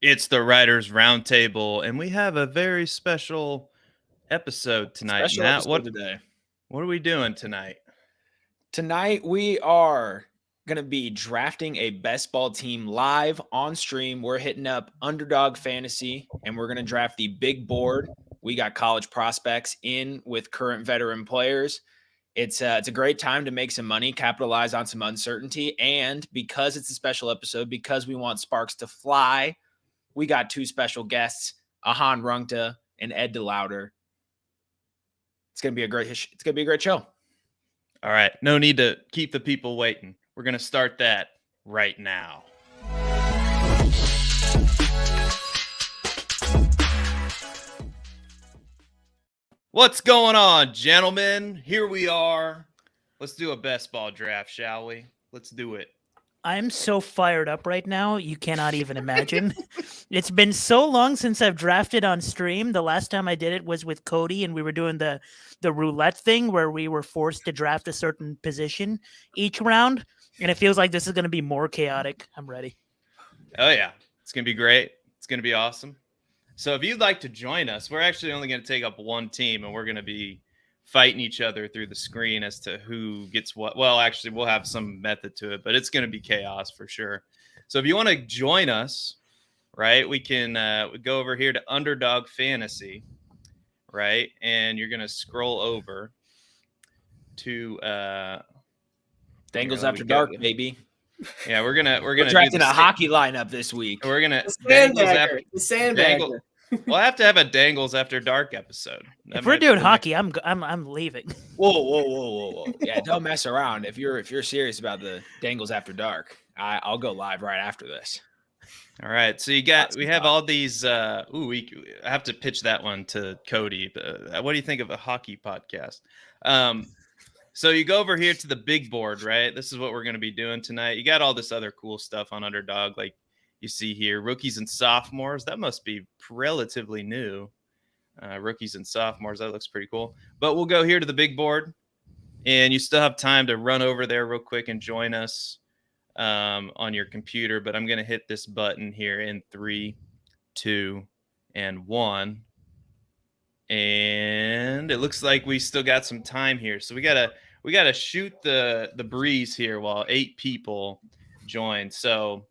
It's the Writers Roundtable, and we have a very special episode tonight. Special Matt, episode what today. what are we doing tonight? Tonight we are going to be drafting a best ball team live on stream. We're hitting up Underdog Fantasy, and we're going to draft the big board. We got college prospects in with current veteran players. It's a great time to make some money, capitalize on some uncertainty, and because it's a special episode, because we want sparks to fly, we got two special guests, Ahaan Rungta and DeLauter. It's gonna be a great show. All right, no need to keep the people waiting. We're going to start that right now. What's going on, gentlemen? Here we are. Let's do a best ball draft, shall we? Let's do it. I'm so fired up right now, you cannot even imagine. It's been so long since I've drafted on stream. The last time I did it was with Cody, and we were doing the roulette thing where we were forced to draft a certain position each round, and it feels like this is going to be more chaotic. I'm ready. Oh, yeah. It's going to be great. It's going to be awesome. So if you'd like to join us, we're actually only going to take up one team, and we're going to be fighting each other through the screen as to who gets what. Well, actually, we'll have some method to it, but it's going to be chaos for sure. So if you want to join us, right, we can go over here to Underdog Fantasy, right, and you're going to scroll over to Dangles After Dark, baby. Yeah, we're drafting a hockey lineup this week. We're gonna the sandbagger. We'll have to have a Dangles After Dark episode. If we're doing hockey, I'm leaving. Whoa! Yeah, don't mess around. If you're serious about the Dangles After Dark, I'll go live right after this. All right, so we have all these. I have to pitch that one to Cody. What do you think of a hockey podcast? So you go over here to the big board, right? This is what we're going to be doing tonight. You got all this other cool stuff on Underdog, like you see here, rookies and sophomores. That must be relatively new. Rookies and sophomores. That looks pretty cool. But we'll go here to the big board, and you still have time to run over there real quick and join us on your computer. But I'm going to hit this button here in 3, 2, and 1. And it looks like we still got some time here. So we gotta shoot the breeze here while 8 people join. So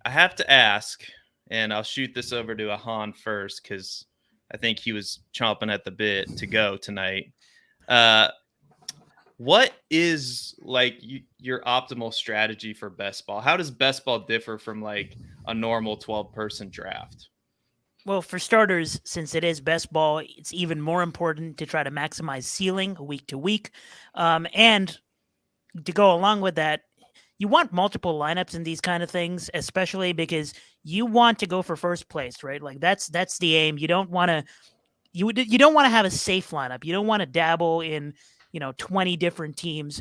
I have to ask, and I'll shoot this over to Ahaan first because I think he was chomping at the bit to go tonight. What is like your optimal strategy for best ball? How does best ball differ from like a normal 12-person draft? Well, for starters, since it is best ball, it's even more important to try to maximize ceiling week to week. And to go along with that, you want multiple lineups in these kind of things, especially because you want to go for first place, right? Like that's the aim. You don't want to you don't want to have a safe lineup. You don't want to dabble in, 20 different teams.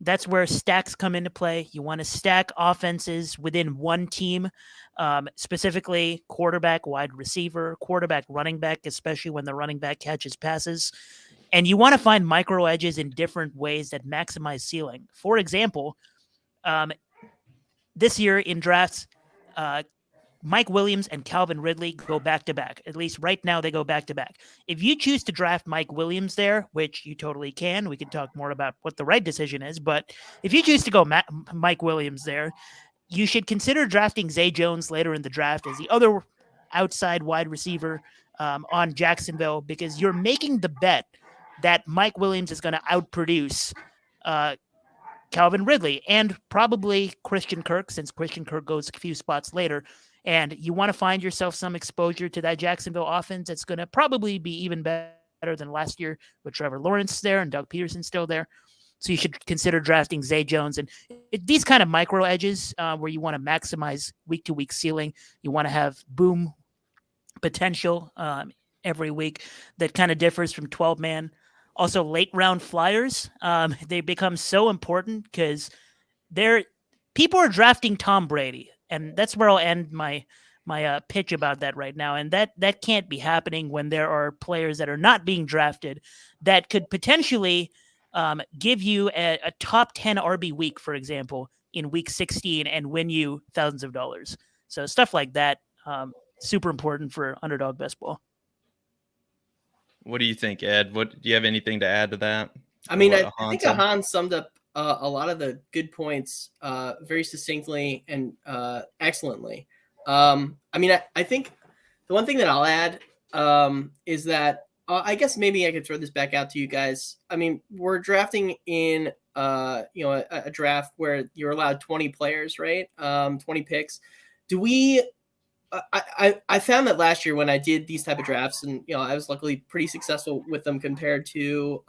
That's where stacks come into play. You want to stack offenses within one team, specifically quarterback, wide receiver, quarterback, running back, especially when the running back catches passes. And you want to find micro edges in different ways that maximize ceiling. For example, this year in drafts, Mike Williams and Calvin Ridley go back-to-back. At least right now they go back-to-back. If you choose to draft Mike Williams there, which you totally can, we can talk more about what the right decision is, but if you choose to go Mike Williams there, you should consider drafting Zay Jones later in the draft as the other outside wide receiver on Jacksonville, because you're making the bet that Mike Williams is going to outproduce Calvin Ridley and probably Christian Kirk, since Christian Kirk goes a few spots later. And you want to find yourself some exposure to that Jacksonville offense that's going to probably be even better than last year with Trevor Lawrence there and Doug Peterson still there. So you should consider drafting Zay Jones. And these kind of micro edges where you want to maximize week-to-week ceiling, you want to have boom potential every week that kind of differs from 12-man. Also, late-round flyers, they become so important because people are drafting Tom Brady. And that's where I'll end my pitch about that right now. And that can't be happening when there are players that are not being drafted that could potentially give you a top 10 RB week, for example, in week 16 and win you thousands of dollars. So stuff like that Super important for underdog best ball. What do you think, Ed? Do you have anything to add to that? I mean, I think Ahaan summed up a lot of the good points very succinctly and excellently. I mean, I think the one thing that I'll add is that I guess maybe I could throw this back out to you guys. I mean, we're drafting in a draft where you're allowed 20 players, right? 20 picks. Do we? I found that last year when I did these type of drafts, and I was luckily pretty successful with them compared to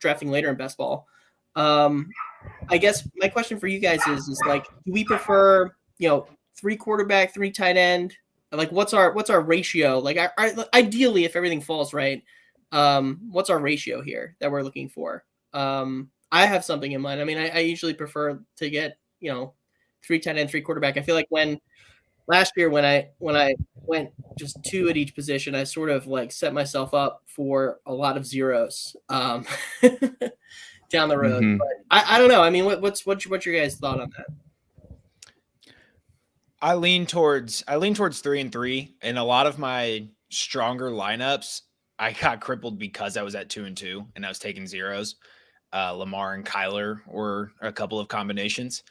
drafting later in best ball. I guess my question for you guys is like, do we prefer 3 quarterback, 3 tight end? Like, what's our ratio? Like, ideally, if everything falls right, what's our ratio here that we're looking for? I have something in mind. I mean, I usually prefer to get 3 tight end, 3 quarterback. I feel like last year when I went just 2 at each position, I sort of like set myself up for a lot of zeros down the road. Mm-hmm. But I don't know. I mean, what's your guys' thought on that? I lean towards 3 and 3. In a lot of my stronger lineups, I got crippled because I was at 2 and 2 and I was taking zeros. Lamar and Kyler were a couple of combinations,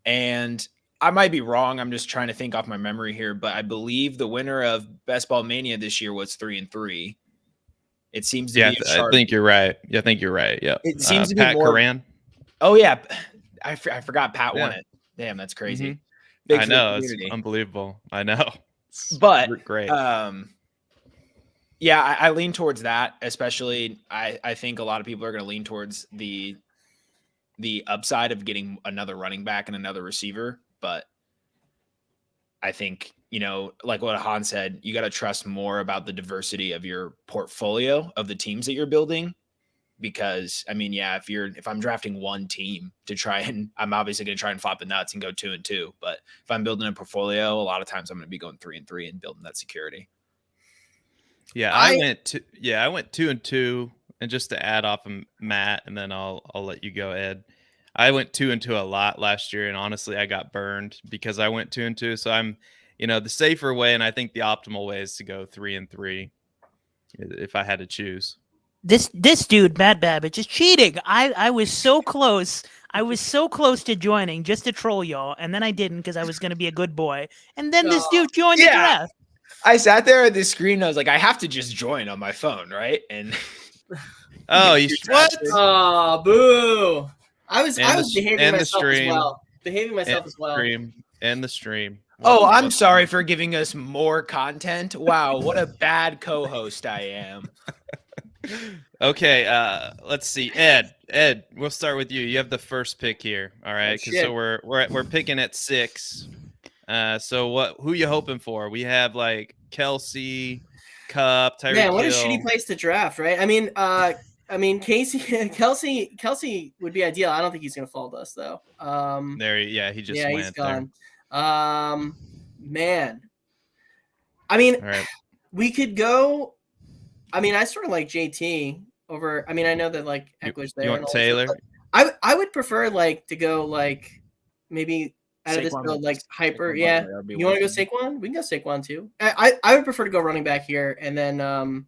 and I might be wrong. I'm just trying to think off my memory here, but I believe the winner of Best Ball Mania this year was 3 and 3. It seems to be. I think you're right. Yeah, I think you're right. Yeah. It seems to be Pat more. Coran. Oh yeah, I forgot Pat won it. Damn, that's crazy. Mm-hmm. I know, it's unbelievable. I know, but great. Yeah, I lean towards that. Especially, I think a lot of people are going to lean towards the upside of getting another running back and another receiver. But I think, like what Ahaan said, you got to trust more about the diversity of your portfolio of the teams that you're building. Because I mean, yeah, if I'm drafting one team to try and I'm obviously going to try and flop the nuts and go 2 and 2. But if I'm building a portfolio, a lot of times I'm going to be going 3 and 3 and building that security. Yeah, I went 2 and 2, and just to add off of Matt, and then I'll let you go, Ed. I went 2 and 2 a lot last year, and honestly, I got burned because I went 2 and 2. So I'm, the safer way, and I think the optimal way is to go 3 and 3 if I had to choose. This dude, Matt Babich, is cheating. I was so close. I was so close to joining just to troll y'all, and then I didn't because I was going to be a good boy. And then this dude joined the draft. I sat there at the screen and I was like, I have to just join on my phone, right? And what? Oh, boo! I was behaving myself as well. And the stream. Oh, I'm sorry for giving us more content. Wow, what a bad co-host I am. Okay, let's see. Ed, we'll start with you. You have the first pick here. All right, so we're picking at 6. So who you hoping for? We have like Kelsey, Cup, Tyreek Man, what Hill. a shitty place to draft, right? I mean, Kelsey would be ideal. I don't think he's gonna fall to us though. He just went. He's gone. Man, I mean, right. We could go. I mean, I sort of like JT over. I mean, I know that like Eckler's there. You want Taylor? I would prefer like to go like maybe out of this build like hyper. Yeah, you want to go Saquon? We can go Saquon too. I would prefer to go running back here and then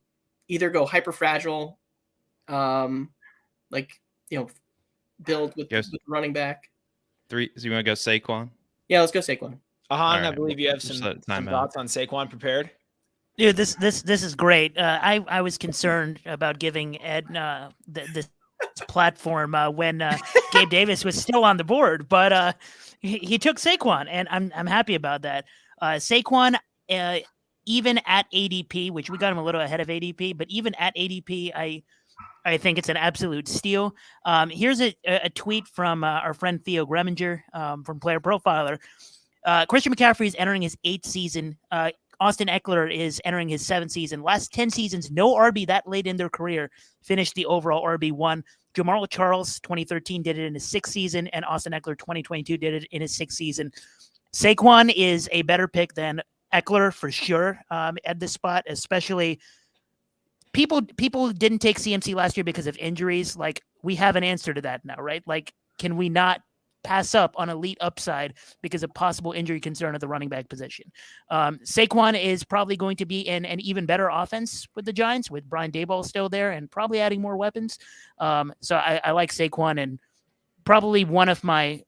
either go hyper fragile, build with running back. 3. So you want to go Saquon? Yeah, let's go Saquon. Ahaan, right. I believe you have some thoughts on Saquon prepared. Dude, this is great. I was concerned about giving Ed this platform when Gabe Davis was still on the board, but he took Saquon, and I'm happy about that. Saquon, even at ADP, which we got him a little ahead of ADP, but even at ADP, I think it's an absolute steal. Here's a tweet from our friend Theo Greminger from Player Profiler. Christian McCaffrey is entering his 8th season. Austin Eckler is entering his 7th season. Last 10 seasons, no RB that late in their career finished the overall RB1. Jamal Charles, 2013, did it in his 6th season, and Austin Eckler, 2022, did it in his 6th season. Saquon is a better pick than Eckler for sure at this spot, especially people didn't take CMC last year because of injuries. Like, we have an answer to that now, right? Like, can we not pass up on elite upside because of possible injury concern at the running back position. Saquon is probably going to be in an even better offense with the Giants, with Brian Daboll still there and probably adding more weapons. So I like Saquon, and probably one of my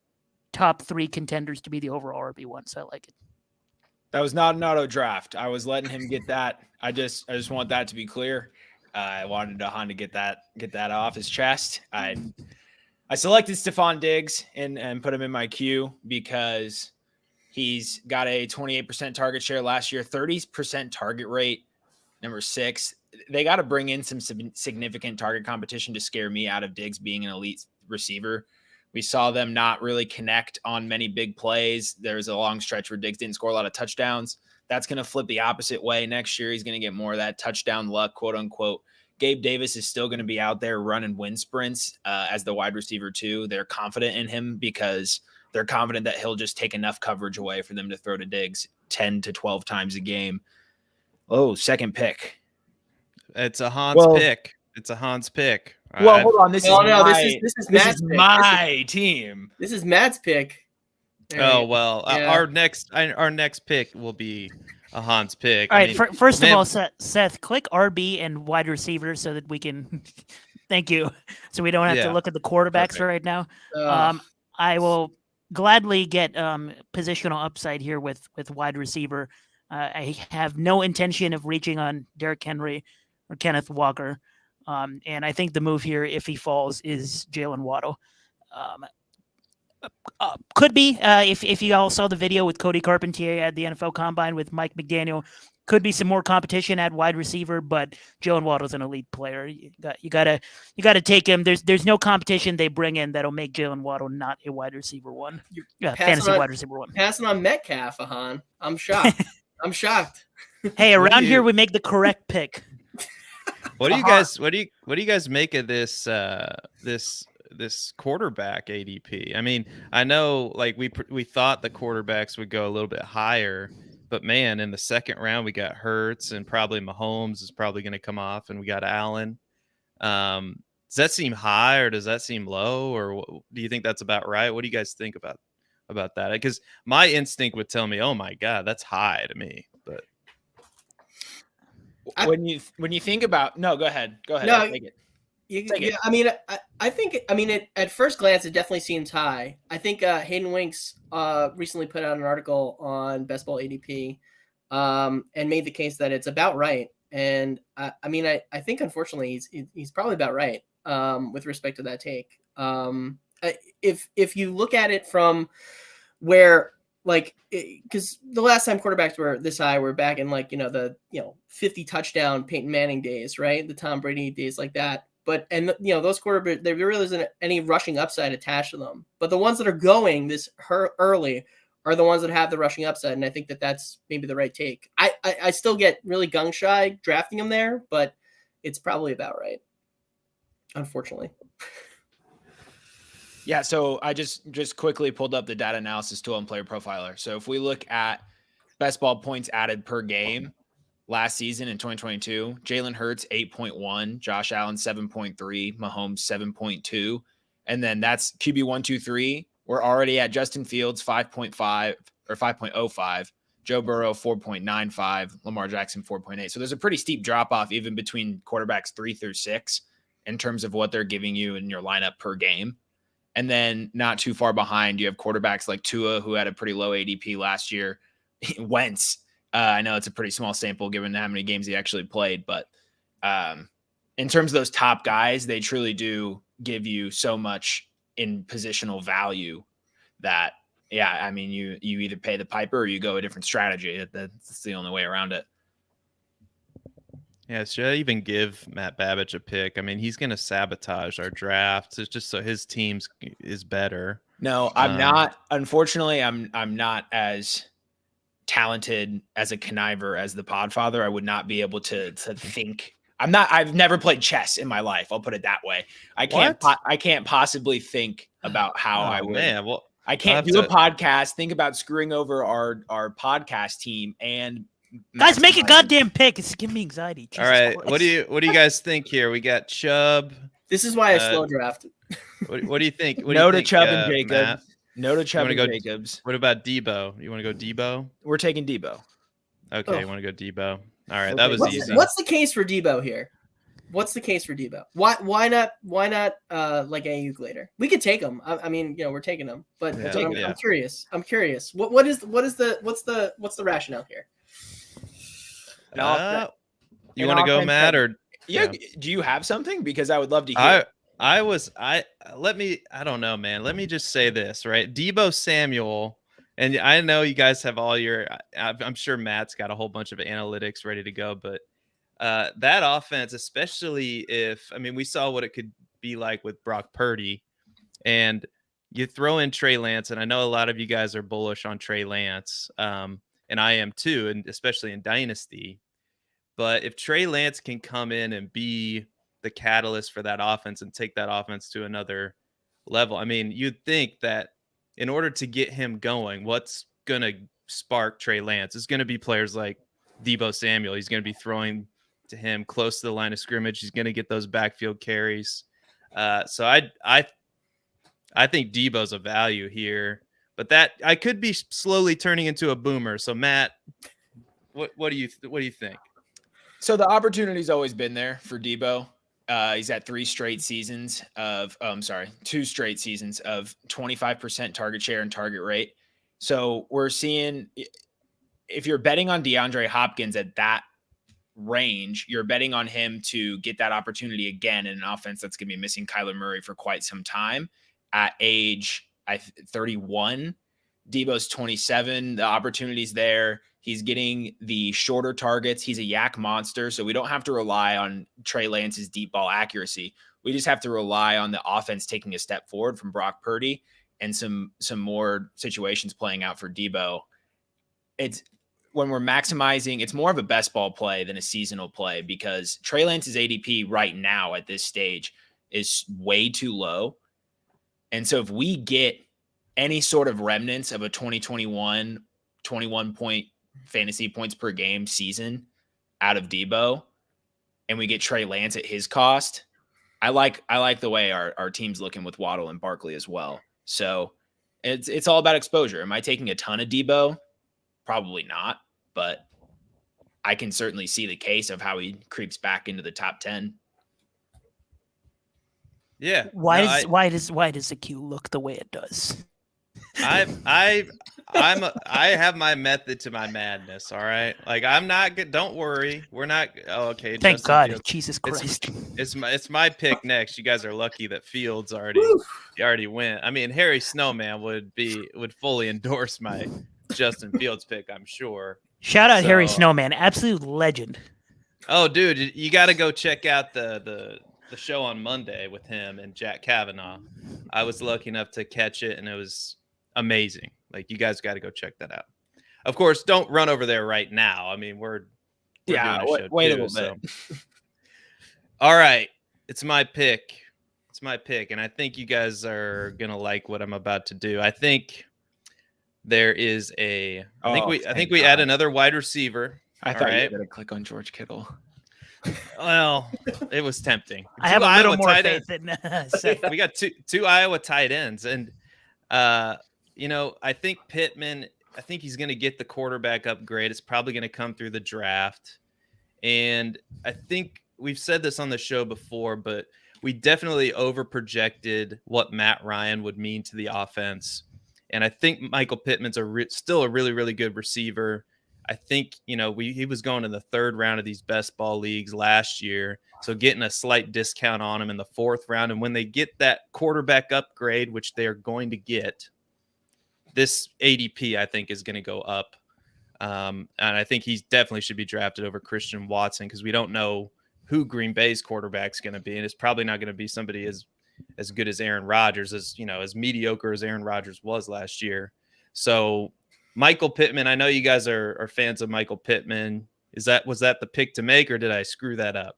top 3 contenders to be the overall RB1. So I like it. That was not an auto draft. I was letting him get that. I just want that to be clear. I wanted Ahaan to get that off his chest. I selected Stephon Diggs and put him in my queue because he's got a 28% target share last year, 30% target rate, number 6. They got to bring in some significant target competition to scare me out of Diggs being an elite receiver. We saw them not really connect on many big plays. There was a long stretch where Diggs didn't score a lot of touchdowns. That's going to flip the opposite way next year. He's going to get more of that touchdown luck, quote unquote. Gabe Davis is still going to be out there running wind sprints as the wide receiver too. They're confident in him because they're confident that he'll just take enough coverage away for them to throw to Diggs 10 to 12 times a game. Oh, second pick. It's Ahaan's pick. It's Ahaan's pick. Well, hold on. This is my team. This is Matt's pick. Our next pick will be Ahaan's pick. All right. First of all, Seth, click RB and wide receiver so that we can. Thank you. So we don't have to look at the quarterbacks right now. I will gladly get positional upside here with wide receiver. I have no intention of reaching on Derrick Henry or Kenneth Walker. And I think the move here, if he falls, is Jalen Waddle. Could be, if you all saw the video with Cody Carpentier at the NFL Combine with Mike McDaniel, could be some more competition at wide receiver, but Jalen Waddle's an elite player. You gotta take him. There's no competition they bring in that'll make Jalen Waddle not a wide receiver one. Fantasy wide receiver one. Passing on Metcalf, Ahaan. I'm shocked. I'm shocked. Hey, around here we make the correct pick. What do you guys make of this this quarterback ADP? I mean, I know like we thought the quarterbacks would go a little bit higher, but man, in the second round we got Hurts and probably Mahomes is probably going to come off, and we got Allen. Does that seem high or does that seem low, or do you think that's about right? What do you guys think about that? Because my instinct would tell me, oh my God, that's high to me, but. When you think about go ahead. No, take it. I mean, I think at first glance it definitely seems high. I think Hayden Winks recently put out an article on Best Ball ADP and made the case that it's about right. And I think unfortunately he's probably about right with respect to that take. If you look at it from where. Because the last time quarterbacks were this high were back in the 50 touchdown Peyton Manning days, right? The Tom Brady days like that. But those quarterbacks, there really isn't any rushing upside attached to them. But the ones that are going this early are the ones that have the rushing upside, and I think that's maybe the right take. I still get really gung shy drafting them there, but it's probably about right, unfortunately. Yeah, so I just quickly pulled up the data analysis tool on Player Profiler. So if we look at best ball points added per game last season in 2022, Jalen Hurts 8.1, Josh Allen 7.3, Mahomes 7.2, and then that's QB 1, 2, 3. We're already at Justin Fields 5.5 or 5.05, Joe Burrow 4.95, Lamar Jackson 4.8. So there's a pretty steep drop off even between quarterbacks 3 through 6 in terms of what they're giving you in your lineup per game. And then not too far behind, you have quarterbacks like Tua, who had a pretty low ADP last year. Wentz, I know it's a pretty small sample given how many games he actually played. But in terms of those top guys, they truly do give you so much in positional value that, you either pay the piper or you go a different strategy. That's the only way around it. Yeah, should I even give Matt Babich a pick? I mean, he's going to sabotage our drafts. It's just so his team is better. No, I'm not. Unfortunately, I'm not as talented as a conniver as the Podfather. I would not be able to think. I've never played chess in my life. I'll put it that way. I can't possibly think about how I would. Man, well, I can't do a podcast. Think about screwing over our podcast team and. Guys, make a goddamn pick. It's giving me anxiety. Jesus All right. Christ. What do you guys think here? We got Chubb. This is why I slow drafted. What do you think? No to Chubb and Jacobs. Matt? No to Chubb and go, Jacobs. What about Debo? You want to go Debo? We're taking Debo. Okay, Oh. you want to go Debo? All right, We'll that take was Debo. easy. What's the case for Debo here? What's the case for Debo? Why not like Ayuk later? We could take him. I mean, we're taking him, but Yeah, I'm curious. What's the rationale here? You want to go, Matt, or yeah? Do you have something? Because I would love to hear. I don't know, man. Let me just say this, right? Debo Samuel, and I know you guys have all your. I'm sure Matt's got a whole bunch of analytics ready to go, but that offense, especially we saw what it could be like with Brock Purdy, and you throw in Trey Lance, and I know a lot of you guys are bullish on Trey Lance, and I am too, and especially in Dynasty. But if Trey Lance can come in and be the catalyst for that offense and take that offense to another level, I mean, you'd think that in order to get him going, what's going to spark Trey Lance is going to be players like Debo Samuel. He's going to be throwing to him close to the line of scrimmage. He's going to get those backfield carries. So I think Debo's a value here, but that I could be slowly turning into a boomer. So Matt, what do you think? So the opportunity's always been there for Debo. He's at 2 straight seasons of 25% target share and target rate. So we're seeing, if you're betting on DeAndre Hopkins at that range, you're betting on him to get that opportunity again in an offense that's going to be missing Kyler Murray for quite some time. At age 31, Debo's 27. The opportunity's there. He's getting the shorter targets. He's a yak monster, so we don't have to rely on Trey Lance's deep ball accuracy. We just have to rely on the offense taking a step forward from Brock Purdy and some more situations playing out for Debo. It's when we're maximizing, it's more of a best ball play than a seasonal play because Trey Lance's ADP right now at this stage is way too low. And so if we get any sort of remnants of a 2021 21-point fantasy points per game season out of Debo, and we get Trey Lance at his cost, I like the way our team's looking with Waddle and Barkley as well. So it's all about exposure. Am I taking a ton of Debo? Probably not, but I can certainly see the case of how he creeps back into the top 10. Yeah. Why does the Q look the way it does? I have my method to my madness. All right, like I'm not good. Don't worry, we're not. Oh, okay. Thank Justin God, Fields. Jesus Christ. It's my pick next. You guys are lucky that Fields already went. I mean, Harry Snowman would fully endorse my Justin Fields pick. I'm sure. Shout out Harry Snowman, absolute legend. Oh, dude, you got to go check out the show on Monday with him and Jack Kavanaugh. I was lucky enough to catch it, and it was amazing. Like, you guys got to go check that out. Of course, don't run over there right now. I mean, we're doing a show wait too, a little bit. All right, it's my pick. And I think you guys are gonna like what I'm about to do. I think there is I think we add another wide receiver. I thought you were gonna click on George Kittle. Well, it was tempting. I have a little more faith in Seth. We got two Iowa tight ends, and I think Pittman. I think he's going to get the quarterback upgrade. It's probably going to come through the draft, and I think we've said this on the show before, but we definitely overprojected what Matt Ryan would mean to the offense, and I think Michael Pittman's still a really, really good receiver. I think, he was going in the third round of these best ball leagues last year. So getting a slight discount on him in the fourth round. And when they get that quarterback upgrade, which they're going to get, this ADP, I think, is going to go up. And I think he definitely should be drafted over Christian Watson because we don't know who Green Bay's quarterback's going to be. And it's probably not going to be somebody as good as Aaron Rodgers, as mediocre as Aaron Rodgers was last year. So Michael Pittman, I know you guys are fans of Michael Pittman. Was that the pick to make, or did I screw that up?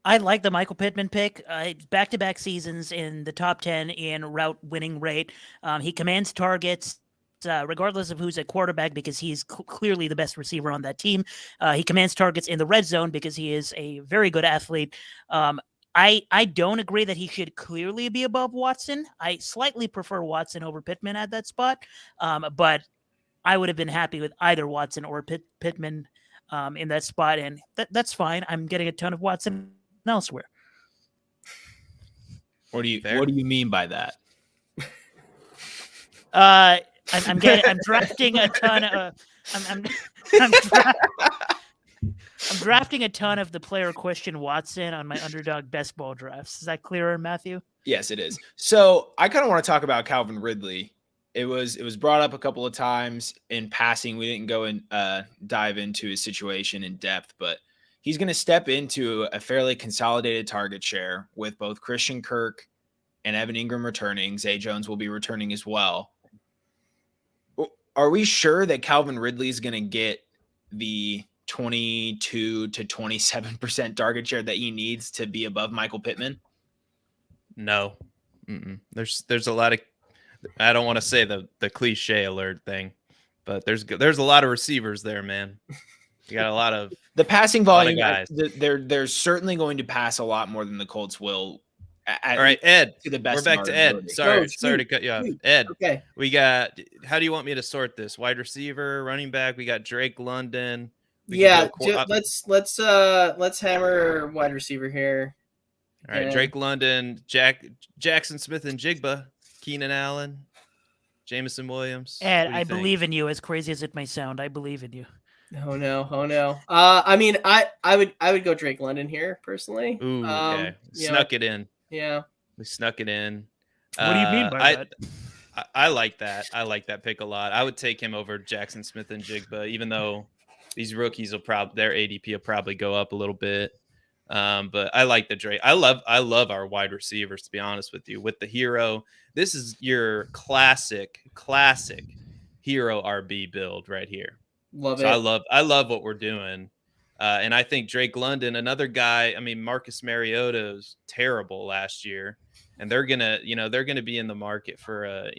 I like the Michael Pittman pick. Back-to-back seasons in the top 10 in route winning rate. He commands targets regardless of who's at quarterback because he's clearly the best receiver on that team. He commands targets in the red zone because he is a very good athlete. I don't agree that he should clearly be above Watson. I slightly prefer Watson over Pittman at that spot, but I would have been happy with either Watson or Pittman in that spot, and that's fine. I'm getting a ton of Watson elsewhere. What do you mean by that? I'm drafting a ton of I'm drafting a ton of the player Christian Watson on my underdog best ball drafts. Is that clearer, Matthew? Yes, it is. So I kind of want to talk about Calvin Ridley. It was brought up a couple of times in passing. We didn't go and dive into his situation in depth, but he's going to step into a fairly consolidated target share with both Christian Kirk and Evan Ingram returning. Zay Jones will be returning as well. Are we sure that Calvin Ridley is going to get the 22 to 27% target share that he needs to be above Michael Pittman? No. There's a lot of, I don't want to say the cliche alert thing, but there's a lot of receivers there, man. You got a lot of the passing volume guys. They're certainly going to pass a lot more than the Colts will. All right, Ed. To the best we're back to Ed. ability. Sorry to cut you off. Ed, okay. We got. How do you want me to sort this? Wide receiver, running back. We got Drake London. Let's hammer wide receiver here. All right, Drake London, Jackson Smith and Jigba, Keenan Allen, Jameson Williams. Ed, I believe in you. As crazy as it may sound, I believe in you. Oh no. I mean, I would go Drake London here personally. Ooh, okay. Snuck it in. Yeah. We snuck it in. What do you mean by that? I like that. I like that pick a lot. I would take him over Jackson Smith and Jigba, even though these rookies will their ADP will probably go up a little bit. But I like the Drake. I love our wide receivers, to be honest with you. With the hero, this is your classic hero RB build right here. Love it. I love what we're doing. And I think Drake London, another guy, I mean, Marcus Mariota was terrible last year, and they're going to be in the market for,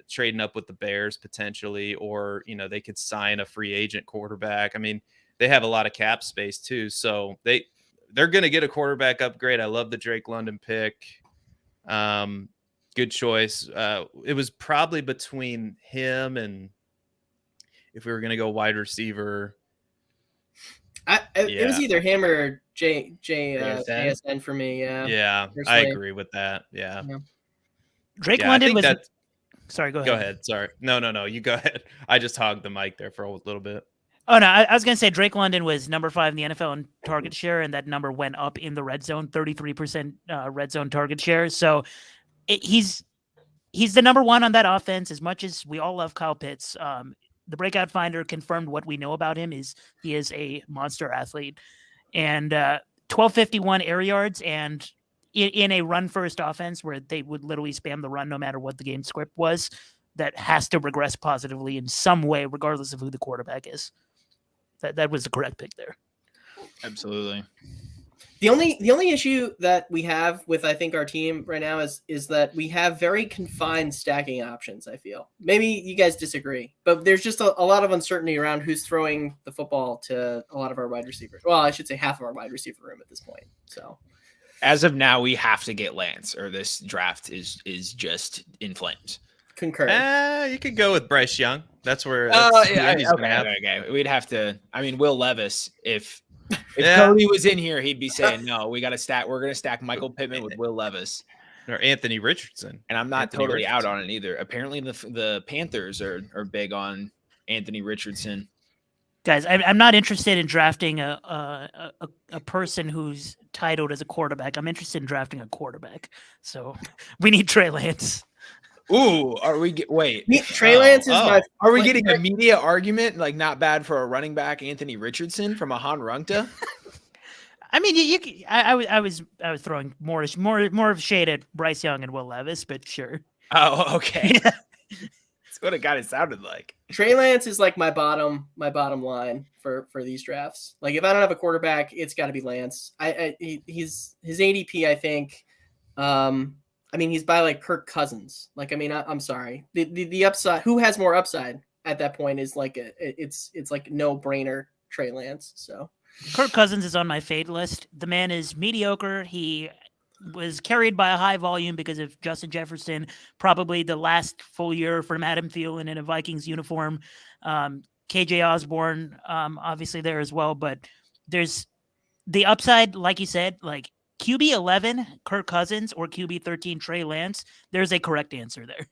trading up with the Bears potentially, or, they could sign a free agent quarterback. I mean, they have a lot of cap space too. So they're going to get a quarterback upgrade. I love the Drake London pick. Good choice. It was probably between him and if we were going to go wide receiver, it was either him or JSN for me. Yeah, personally. I agree with that. Yeah. Drake London was. Sorry, go ahead. Go ahead. Sorry. No. You go ahead. I just hogged the mic there for a little bit. Oh, no. I was going to say Drake London was number 5 in the NFL in target share, and that number went up in the red zone, 33% red zone target share. So he's the number 1 on that offense. As much as we all love Kyle Pitts, the Breakout Finder confirmed what we know about him is he is a monster athlete. And 1251 air yards, and in a run-first offense where they would literally spam the run no matter what the game script was, that has to regress positively in some way, regardless of who the quarterback is. That was the correct pick there. Absolutely. The only issue that we have with, I think, our team right now is that we have very confined stacking options, I feel. Maybe you guys disagree, but there's just a lot of uncertainty around who's throwing the football to a lot of our wide receivers. Well, I should say half of our wide receiver room at this point. So as of now, we have to get Lance, or this draft is just in flames. Concur. You could go with Bryce Young. That's where. Okay. We'd have to. I mean, Will Levis. If Cody was in here, he'd be saying, "No, we got to stack. We're going to stack Michael Pittman with Will Levis or Anthony Richardson." And I'm not totally out on it either. Apparently, the Panthers are big on Anthony Richardson. Guys, I'm not interested in drafting a person who's titled as a quarterback. I'm interested in drafting a quarterback. So we need Trey Lance. Ooh, are we wait? Trey Lance is my. Are we getting a media argument like not bad for a running back, Anthony Richardson from Ahaan Rungta? I mean, I was throwing more of shade at Bryce Young and Will Levis, but sure. Oh, okay. That's what it kind of sounded like. Trey Lance is like my bottom line for these drafts. Like if I don't have a quarterback, it's got to be Lance. His ADP, I think. I mean, he's by like Kirk Cousins. Like, I mean, I'm sorry. The upside, who has more upside at that point is like it's like no brainer Trey Lance. So Kirk Cousins is on my fade list. The man is mediocre. He was carried by a high volume because of Justin Jefferson, probably the last full year from Adam Thielen in a Vikings uniform. KJ Osborne, obviously there as well, but there's the upside, like you said, like QB 11, Kirk Cousins, or QB 13, Trey Lance. There's a correct answer there.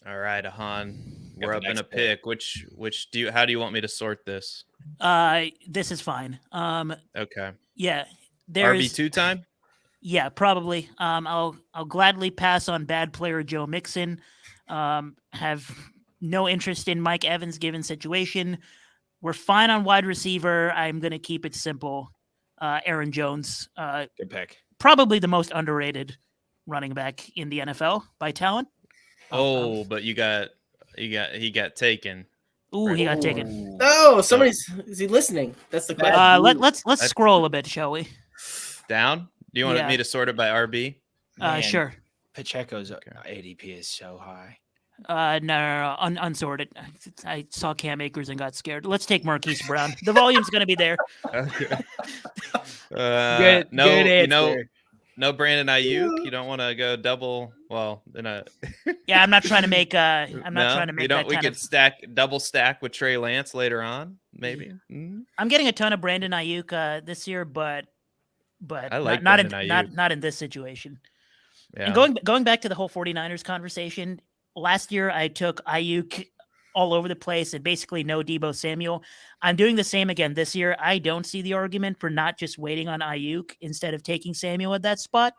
All right, Ahaan, we're up in a pick. Which how do you want me to sort this? This is fine. Okay. Yeah. There's RB2 time? Yeah, probably. I'll gladly pass on bad player Joe Mixon. Have no interest in Mike Evans given situation. We're fine on wide receiver. I'm going to keep it simple. Aaron Jones. Good pick. Probably the most underrated running back in the NFL by talent. Oh, but he got taken. Ooh, he got taken. Oh, is he listening? That's the question. Let's scroll a bit, shall we? Down? Do you want me to sort it by RB? Sure. Pacheco's ADP is so high. No, unsorted. I saw Cam Akers and got scared. Let's take Marquise Brown. The volume's going to be there. Okay. Good answer. No Brandon Ayuk. You don't want to go double. Well, yeah, I'm not trying to make. I'm not trying to make. We could double stack with Trey Lance later on, maybe. Mm-hmm. I'm getting a ton of Brandon Ayuk this year, but I like not in this situation. Yeah. And going back to the whole 49ers conversation, last year I took Ayuk all over the place and basically no Deebo Samuel. I'm doing the same again this year. I don't see the argument for not just waiting on Ayuk instead of taking Samuel at that spot.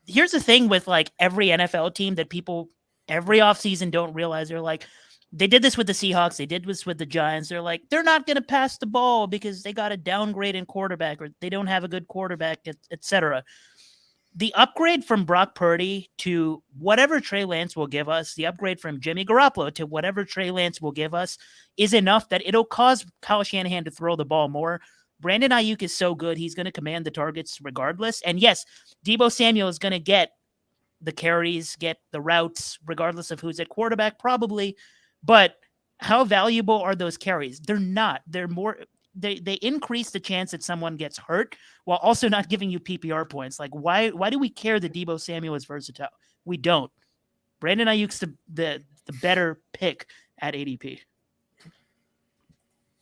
Here's the thing with like every NFL team that people every offseason don't realize. They're like, they did this with the Seahawks. They did this with the Giants. They're like, they're not going to pass the ball because they got a downgrade in quarterback or they don't have a good quarterback, etc. The upgrade from Brock Purdy to whatever Trey Lance will give us, the upgrade from Jimmy Garoppolo to whatever Trey Lance will give us is enough that it'll cause Kyle Shanahan to throw the ball more. Brandon Ayuk is so good. He's going to command the targets regardless. And yes, Deebo Samuel is going to get the carries, get the routes, regardless of who's at quarterback, probably. But how valuable are those carries? They're not. They're more. They increase the chance that someone gets hurt while also not giving you PPR points. Like, why do we care that Deebo Samuel is versatile? We don't. Brandon Ayuk's the better pick at ADP.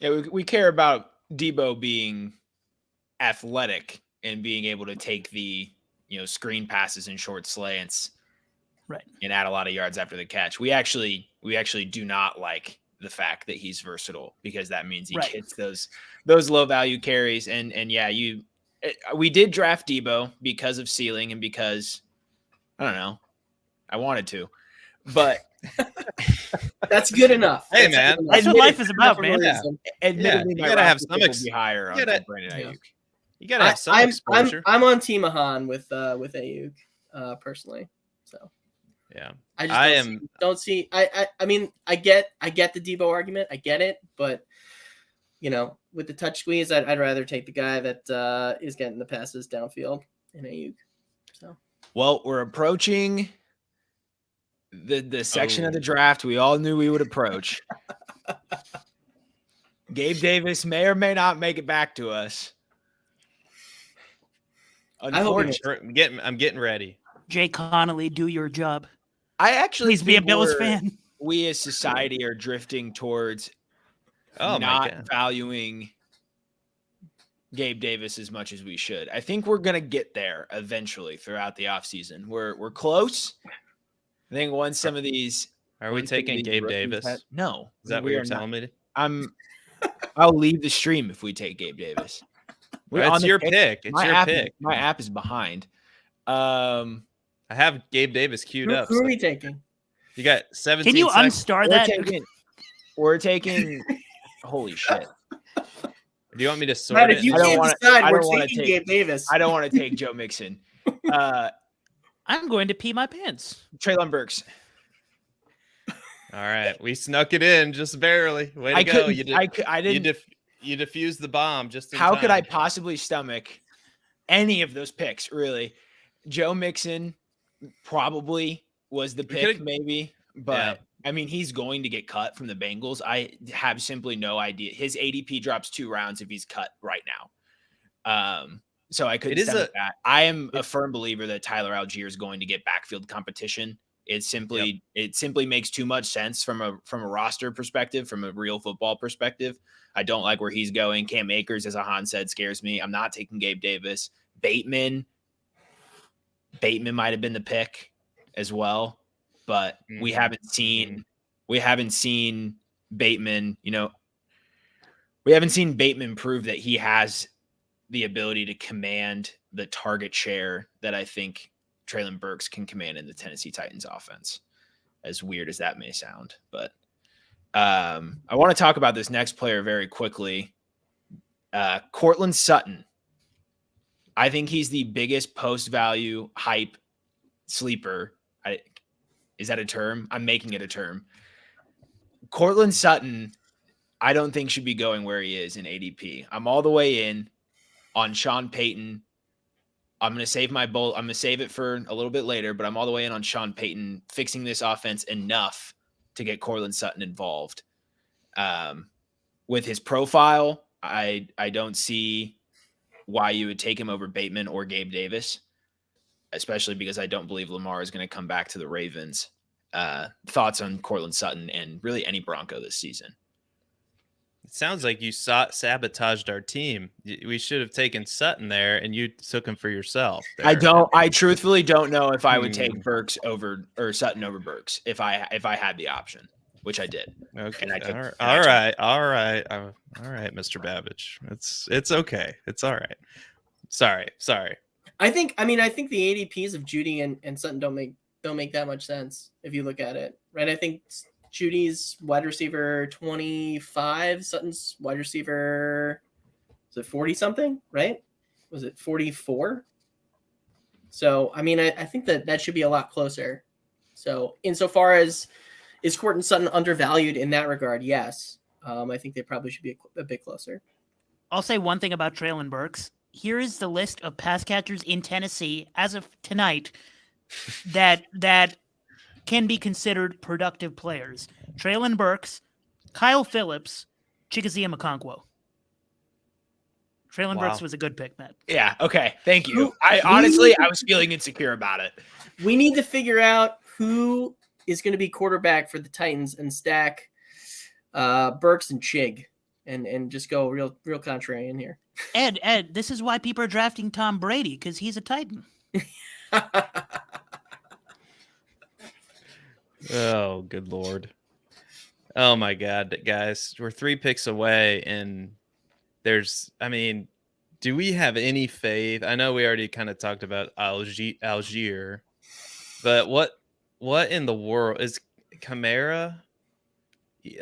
Yeah, we care about Deebo being athletic and being able to take the screen passes and short slants, right, and add a lot of yards after the catch. We actually do not like the fact that he's versatile because that means he gets those low value carries. And yeah, we did draft Deebo because of ceiling and because I don't know, I wanted to, but that's good enough. Hey man, that's what life is about, man. Admittedly, you gotta have some be higher on Brandon Ayuk. You gotta have some exposure. I'm on Team Ahaan with Ayuk, personally. So yeah, I don't see. I mean, I get the Deebo argument. I get it, but with the touch squeeze, I'd rather take the guy that is getting the passes downfield in Ayuk. So well, we're approaching the section of the draft we all knew we would approach. Gabe Davis may or may not make it back to us. Unfortunately, I'm getting ready. Jay Connolly, do your job. I actually please be a Bills fan. We as society are drifting towards not valuing Gabe Davis as much as we should. I think we're gonna get there eventually throughout the offseason. We're close. I think once some of these are we taking Gabe Davis? No. Is that what you're telling me? I'll leave the stream if we take Gabe Davis. It's your pick. It's your pick. My app is behind. I have Gabe Davis queued up. Who are we taking? You got 17 Can you seconds. unstar that? We're taking holy shit. Do you want me to sort Matt, it? if you can't decide, we're taking Gabe Davis. I don't want to take Joe Mixon. I'm going to pee my pants. Treylon Burks. All right, we snuck it in just barely. Way to go! I didn't. You diffused the bomb just in How time. could I possibly stomach any of those picks? Really, Joe Mixon probably was the pick, maybe, but I mean, he's going to get cut from the Bengals. I have simply no idea. His ADP drops 2 rounds if he's cut right now. So I couldn't stomach that. I am a firm believer that Tyler Algier is going to get backfield competition. It simply makes too much sense from a roster perspective, from a real football perspective. I don't like where he's going. Cam Akers, as Ahaan said, scares me. I'm not taking Gabe Davis. Bateman might have been the pick as well, but we haven't seen Bateman, we haven't seen Bateman prove that he has the ability to command the target share that I think Treylon Burks can command in the Tennessee Titans offense, as weird as that may sound. But I want to talk about this next player very quickly. Courtland Sutton. I think he's the biggest post-value hype sleeper. Is that a term? I'm making it a term. Courtland Sutton, I don't think should be going where he is in ADP. I'm all the way in on Sean Payton. I'm going to save my bowl. I'm going to save it for a little bit later, but I'm all the way in on Sean Payton fixing this offense enough to get Courtland Sutton involved. With his profile, I don't see why you would take him over Bateman or Gabe Davis, especially because I don't believe Lamar is going to come back to the Ravens. Thoughts on Courtland Sutton and really any Bronco this season? It sounds like you sabotaged our team. We should have taken Sutton there, and you took him for yourself. There. I truthfully don't know if I would take Burks over or Sutton over Burks if I had the option, which I did. Okay. And I took, all right, Mr. Babich. It's okay. It's all right. Sorry. I think the ADPs of Judy and Sutton don't make that much sense if you look at it, right? I think Judy's wide receiver 25, Sutton's wide receiver, is it 40 something, right? Was it 44? So, I mean, I think that should be a lot closer. So, insofar as is Courtland Sutton undervalued in that regard? Yes. I think they probably should be a bit closer. I'll say one thing about Treylon Burks. Here is the list of pass catchers in Tennessee as of tonight that can be considered productive players. Treylon Burks, Kyle Phillips, Chigoziem Okonkwo. Treylon Burks was a good pick, Matt. Yeah, okay. Thank you. I was feeling insecure about it. We need to figure out who is going to be quarterback for the Titans and stack Burks and Chig and just go real contrarian here. Ed, this is why people are drafting Tom Brady, because he's a Titan. Oh, good Lord. Oh, my God, guys. We're 3 picks away, and do we have any faith? I know we already kind of talked about Algier, but what in the world is Kamara?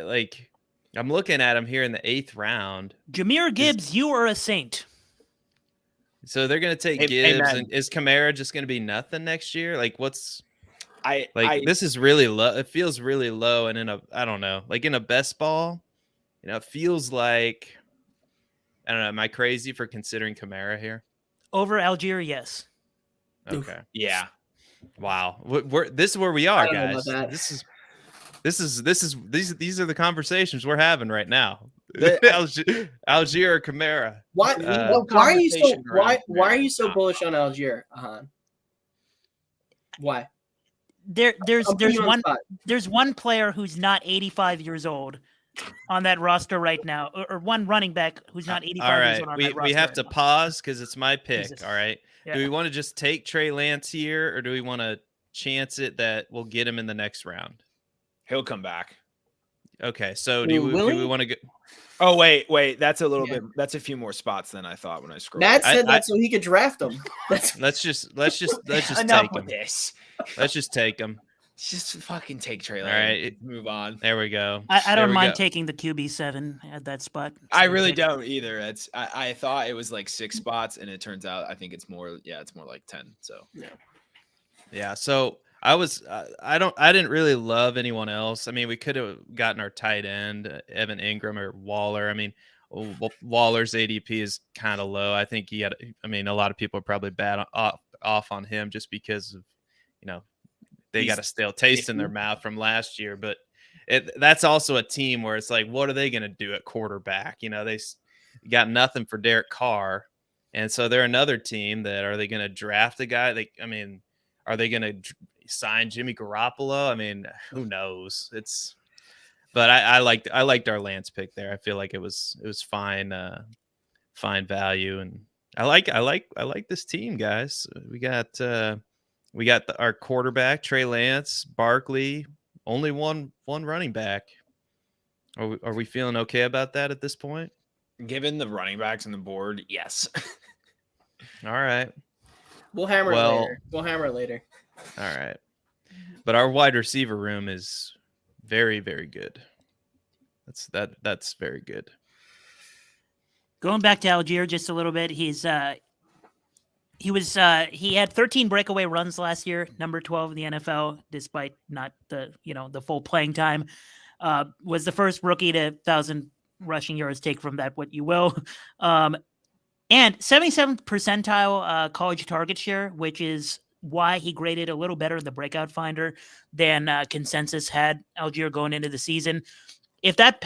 Like, I'm looking at him here in the 8th round. Jahmyr Gibbs, you are a saint. So they're going to take Gibbs, and is Kamara just going to be nothing next year? Like, this is really low. It feels really low. And I don't know, like in a best ball, it feels like, I don't know. Am I crazy for considering Kamara here? Over Algier, yes. Okay. Yeah. Wow. This is where we are, guys. These are the conversations we're having right now. Algier or Kamara. Why are you so bullish on Algier, Ahaan? Why? There's one player who's not 85 years old on that roster right now, or one running back who's not 85 years old on that roster. We have to pause because it's my pick. Jesus. All right. Yeah. Do we want to just take Trey Lance here, or do we want to chance it that we'll get him in the next round? He'll come back. Okay. So do we want to go? Oh, wait. That's a little bit. That's a few more spots than I thought when I scrolled. Matt said that so he could draft him. Let's just take him. Let's just take him. Just fucking take Trey Lance. All right, move on. There we go. I don't mind taking the QB7 at that spot. So I really don't either. I thought it was like 6 spots, and it turns out I think it's more. Yeah, it's more like 10. So yeah. So I didn't really love anyone else. I mean, we could have gotten our tight end, Evan Ingram or Waller. I mean, Waller's ADP is kind of low. I think a lot of people are probably bad off on him just because of, they got a stale taste in their mouth from last year. But that's also a team where it's like, what are they going to do at quarterback? They got nothing for Derek Carr. And so they're another team that are they going to draft a guy? Are they going to sign Jimmy Garoppolo? Who knows? But I liked our Lance pick there. I feel like it was fine, fine value, and I like this team, guys. We got our quarterback Trey Lance, Barkley, only one running back. Are we feeling okay about that at this point? Given the running backs on the board, yes. All right. We'll hammer it later. We'll hammer it later. All right. But our wide receiver room is very, very good. That's very good. Going back to Algier just a little bit, he had 13 breakaway runs last year, number 12 in the NFL, despite not the full playing time. Was the first rookie to 1,000 rushing yards. Take from that what you will. And 77th percentile college target share, which is why he graded a little better in the breakout finder than consensus had Algier going into the season. If that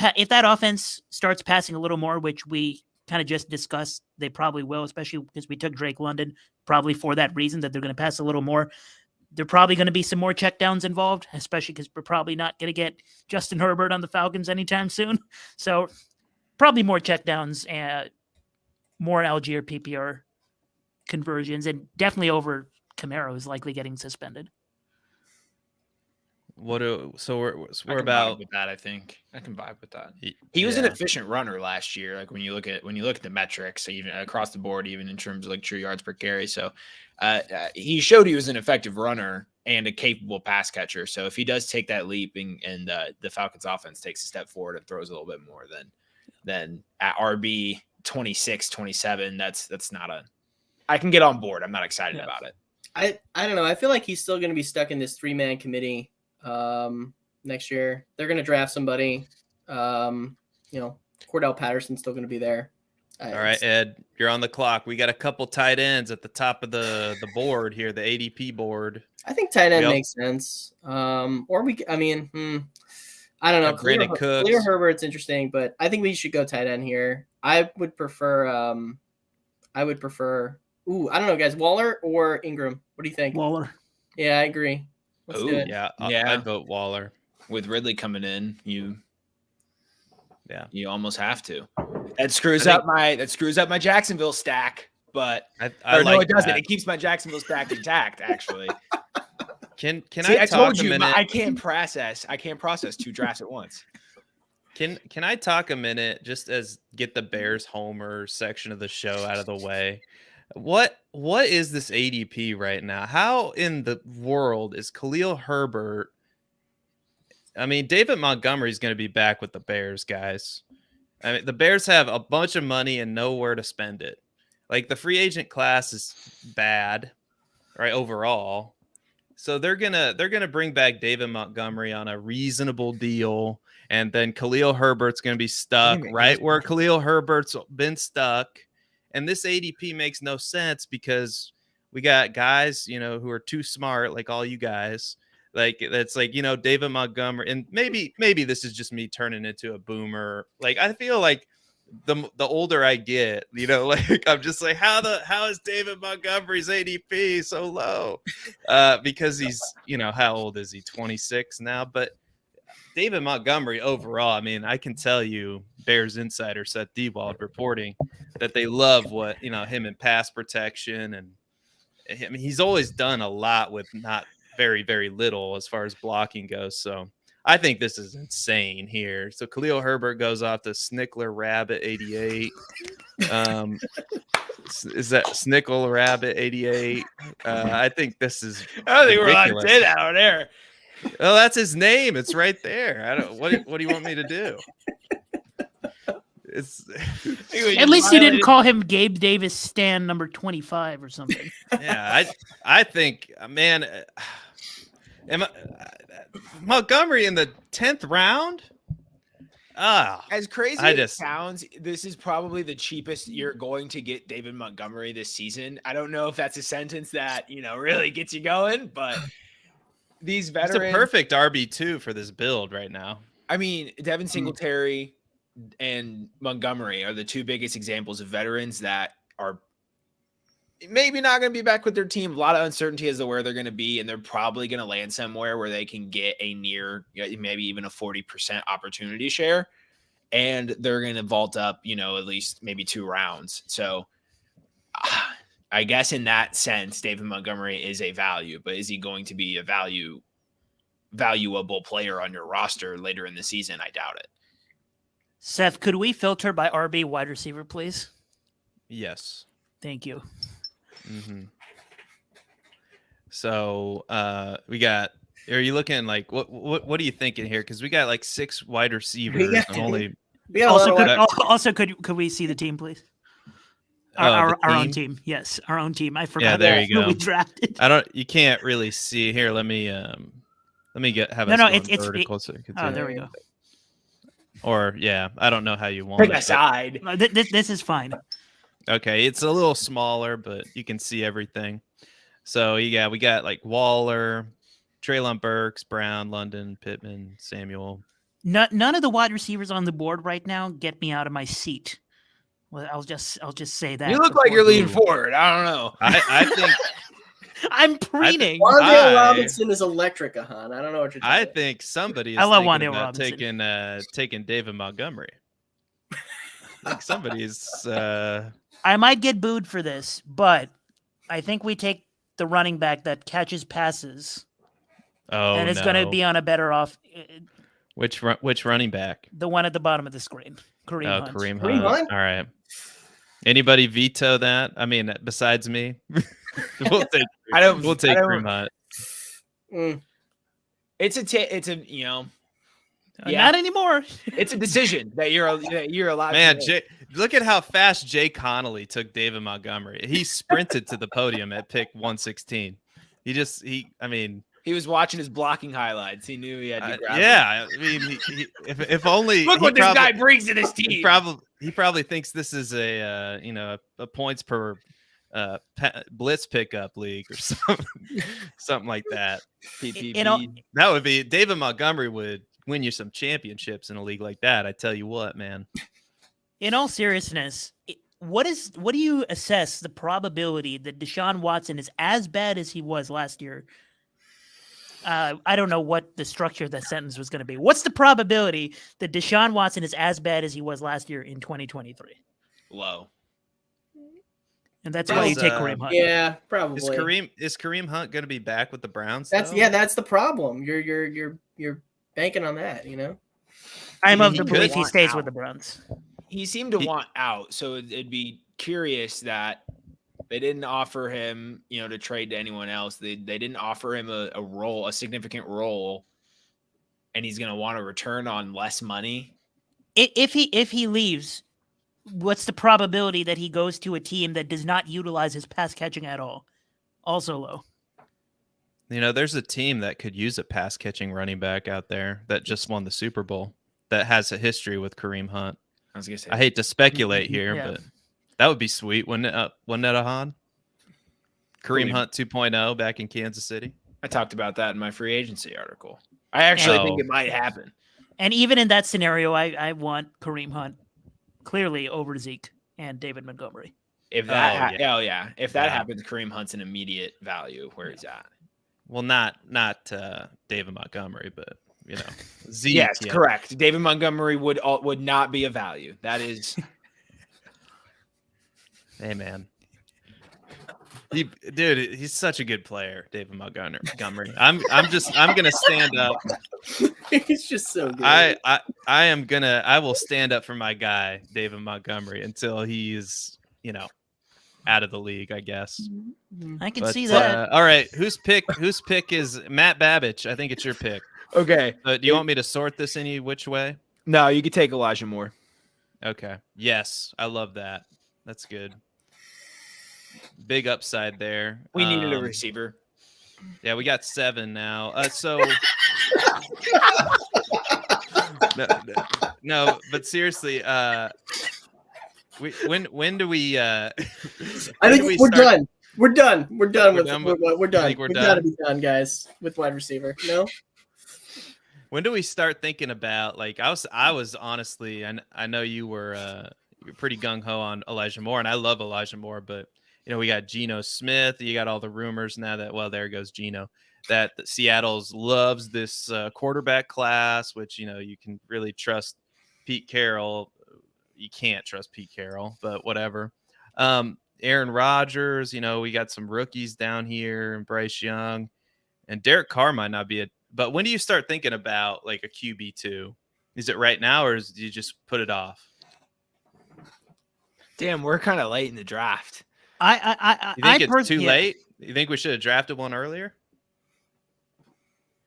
offense starts passing a little more, which we kind of just discussed, they probably will, especially because we took Drake London, probably for that reason, that they're going to pass a little more. There probably going to be some more checkdowns involved, especially because we're probably not going to get Justin Herbert on the Falcons anytime soon. So probably more checkdowns and more Algier PPR conversions, and definitely over Camaro is likely getting suspended. We're about with that. I think I can vibe with that. He was an efficient runner last year. Like when you look at the metrics, even across the board, even in terms of like true yards per carry. So he showed he was an effective runner and a capable pass catcher. So if he does take that leap and the Falcons offense takes a step forward and throws a little bit more than at RB 26, 27, that's not I can get on board. I'm not excited about it. I don't know. I feel like he's still going to be stuck in this 3-man committee. Next year they're going to draft somebody. Cordell Patterson's still going to be there. All right, Ed, you're on the clock. We got a couple tight ends at the top of the board here, the ADP board. I think tight end makes sense. I don't know. Brandon Cooks. Khalil Herbert's interesting, but I think we should go tight end here. I would prefer. I don't know, guys. Waller or Ingram? What do you think? Waller. Yeah, I agree. Let's do it. Yeah, I'd vote Waller. With Ridley coming in, you almost have to. That screws up my Jacksonville stack, but it doesn't. It keeps my Jacksonville stack intact, actually. I told you I can't process 2 drafts at once. Can I talk a minute just as get the Bears homer section of the show out of the way? What is this ADP right now? How in the world is Khalil Herbert? David Montgomery is going to be back with the Bears, guys. The Bears have a bunch of money and nowhere to spend it. Like, the free agent class is bad, right, overall. So they're gonna bring back David Montgomery on a reasonable deal, and then Khalil Herbert's gonna be stuck right where Khalil Herbert's been stuck. And this ADP makes no sense because we got guys, who are too smart, like all you guys. Like, that's like, David Montgomery, and maybe this is just me turning into a boomer. Like, I feel like the older I get, like, I'm just like, how is David Montgomery's ADP so low? Because he's, how old is he? 26 now. But David Montgomery overall, I can tell you, Bears insider Seth Dewald reporting that they love what, him in pass protection. And he's always done a lot with not very, very little as far as blocking goes. So I think this is insane here. So Khalil Herbert goes off to Snickler Rabbit 88. Is that Snickle Rabbit 88? I think this is. I don't think we're allowed to say that on air. Oh, that's his name. It's right there. What do you want me to do? At least you didn't call him Gabe Davis Stan number 25 or something. Yeah, I think, man, Montgomery in the 10th round. As crazy as it sounds, this is probably the cheapest you're going to get David Montgomery this season. I don't know if that's a sentence that really gets you going, but these veterans, it's a perfect RB2 for this build right now. I mean, Devin Singletary and Montgomery are the two biggest examples of veterans that are maybe not going to be back with their team. A lot of uncertainty as to where they're going to be, and they're probably going to land somewhere where they can get a near, maybe even a 40% opportunity share, and they're going to vault up, at least maybe 2 rounds. So I guess in that sense, David Montgomery is a value, but is he going to be a valuable player on your roster later in the season? I doubt it. Seth, could we filter by RB wide receiver, please? Yes. Thank you. Mm-hmm. So we got. Are you looking like what are you thinking here? Because we got like 6 wide receivers. Could we see the team, please? Our own team. Yes, our own team. I forgot. Yeah, there you go. We drafted. You can't really see here. Let me have it's vertical so you can see. There we go. Or I don't know how you want it. Aside. This is fine. Okay, it's a little smaller, but you can see everything. So we got like Waller, Treylon Burks, Brown, London, Pittman, Samuel. None of the wide receivers on the board right now get me out of my seat. Well, I'll just say that. You look like you're leaning forward. I don't know. I think I'm preening. Wandale Robinson is electric, Ahaan. I don't know what you're talking about. I think somebody is taking David Montgomery. Like somebody's I might get booed for this, but I think we take the running back that catches passes. Oh, and it's going to be on a better off. Which running back? The one at the bottom of the screen. Kareem Hunt. Kareem Hunt. All right. Anybody veto that? I mean, besides me, we'll take Kareem Hunt. It's a not anymore. It's a decision that you're allowed. Man, look at how fast Jay Connolly took David Montgomery. He sprinted to the podium at pick 116. He was watching his blocking highlights. He knew he had to grab him. I mean, if only look what this guy brings to this team. He probably thinks this is a points per blitz pickup league or something like that. PPP. That would be David Montgomery would win you some championships in a league like that. I tell you what, man. In all seriousness, what do you assess the probability that Deshaun Watson is as bad as he was last year? I don't know what the structure of that sentence was going to be. What's the probability that Deshaun Watson is as bad as he was last year in 2023? Low. And that's why you take Kareem Hunt. Yeah, probably. Is Kareem Hunt going to be back with the Browns? That's the problem. You're banking on that, I'm of the belief he stays with the Browns. He seemed to want out, so it'd be curious that they didn't offer him, to trade to anyone else. They didn't offer him a significant role, and he's going to want to return on less money. If he leaves, what's the probability that he goes to a team that does not utilize his pass catching at all? Also low. There's a team that could use a pass catching running back out there that just won the Super Bowl that has a history with Kareem Hunt. I was gonna say. I hate to speculate here, but that would be sweet, wouldn't it, Ahaan? Kareem Hunt 2.0 back in Kansas City. I talked about that in my free agency article. I actually think it might happen. And even in that scenario, I want Kareem Hunt clearly over Zeke and David Montgomery. If that if that happens, Kareem Hunt's an immediate value where he's at. Well, not David Montgomery, but Zeke. Yes, correct. David Montgomery would not be a value. That is. Hey, man. He's such a good player, David Montgomery. I'm gonna stand up. He's just so good. I will stand up for my guy, David Montgomery, until he's out of the league, I guess. I can see that. All right, whose pick is Matt Babich? I think it's your pick. Okay. Do you want me to sort this any which way? No, you could take Elijah Moore. Okay. Yes, I love that. That's good. Big upside there. We needed a receiver. Yeah, we got 7 now. No, but seriously, when do we? I think we're done. We're done. We're done. We're done. We gotta be done, guys, with wide receiver. No. When do we start thinking about, like, I was honestly, and I know you're pretty gung ho on Elijah Moore, and I love Elijah Moore, but we got Geno Smith. You got all the rumors now that, well, there goes Geno, that Seattle's loves this quarterback class, which you can really trust Pete Carroll. You can't trust Pete Carroll, but whatever. Aaron Rodgers, we got some rookies down here, and Bryce Young, and Derek Carr might not be but when do you start thinking about like a QB2? Is it right now, or do you just put it off? Damn, we're kind of late in the draft. You think it's too late? You think we should have drafted one earlier?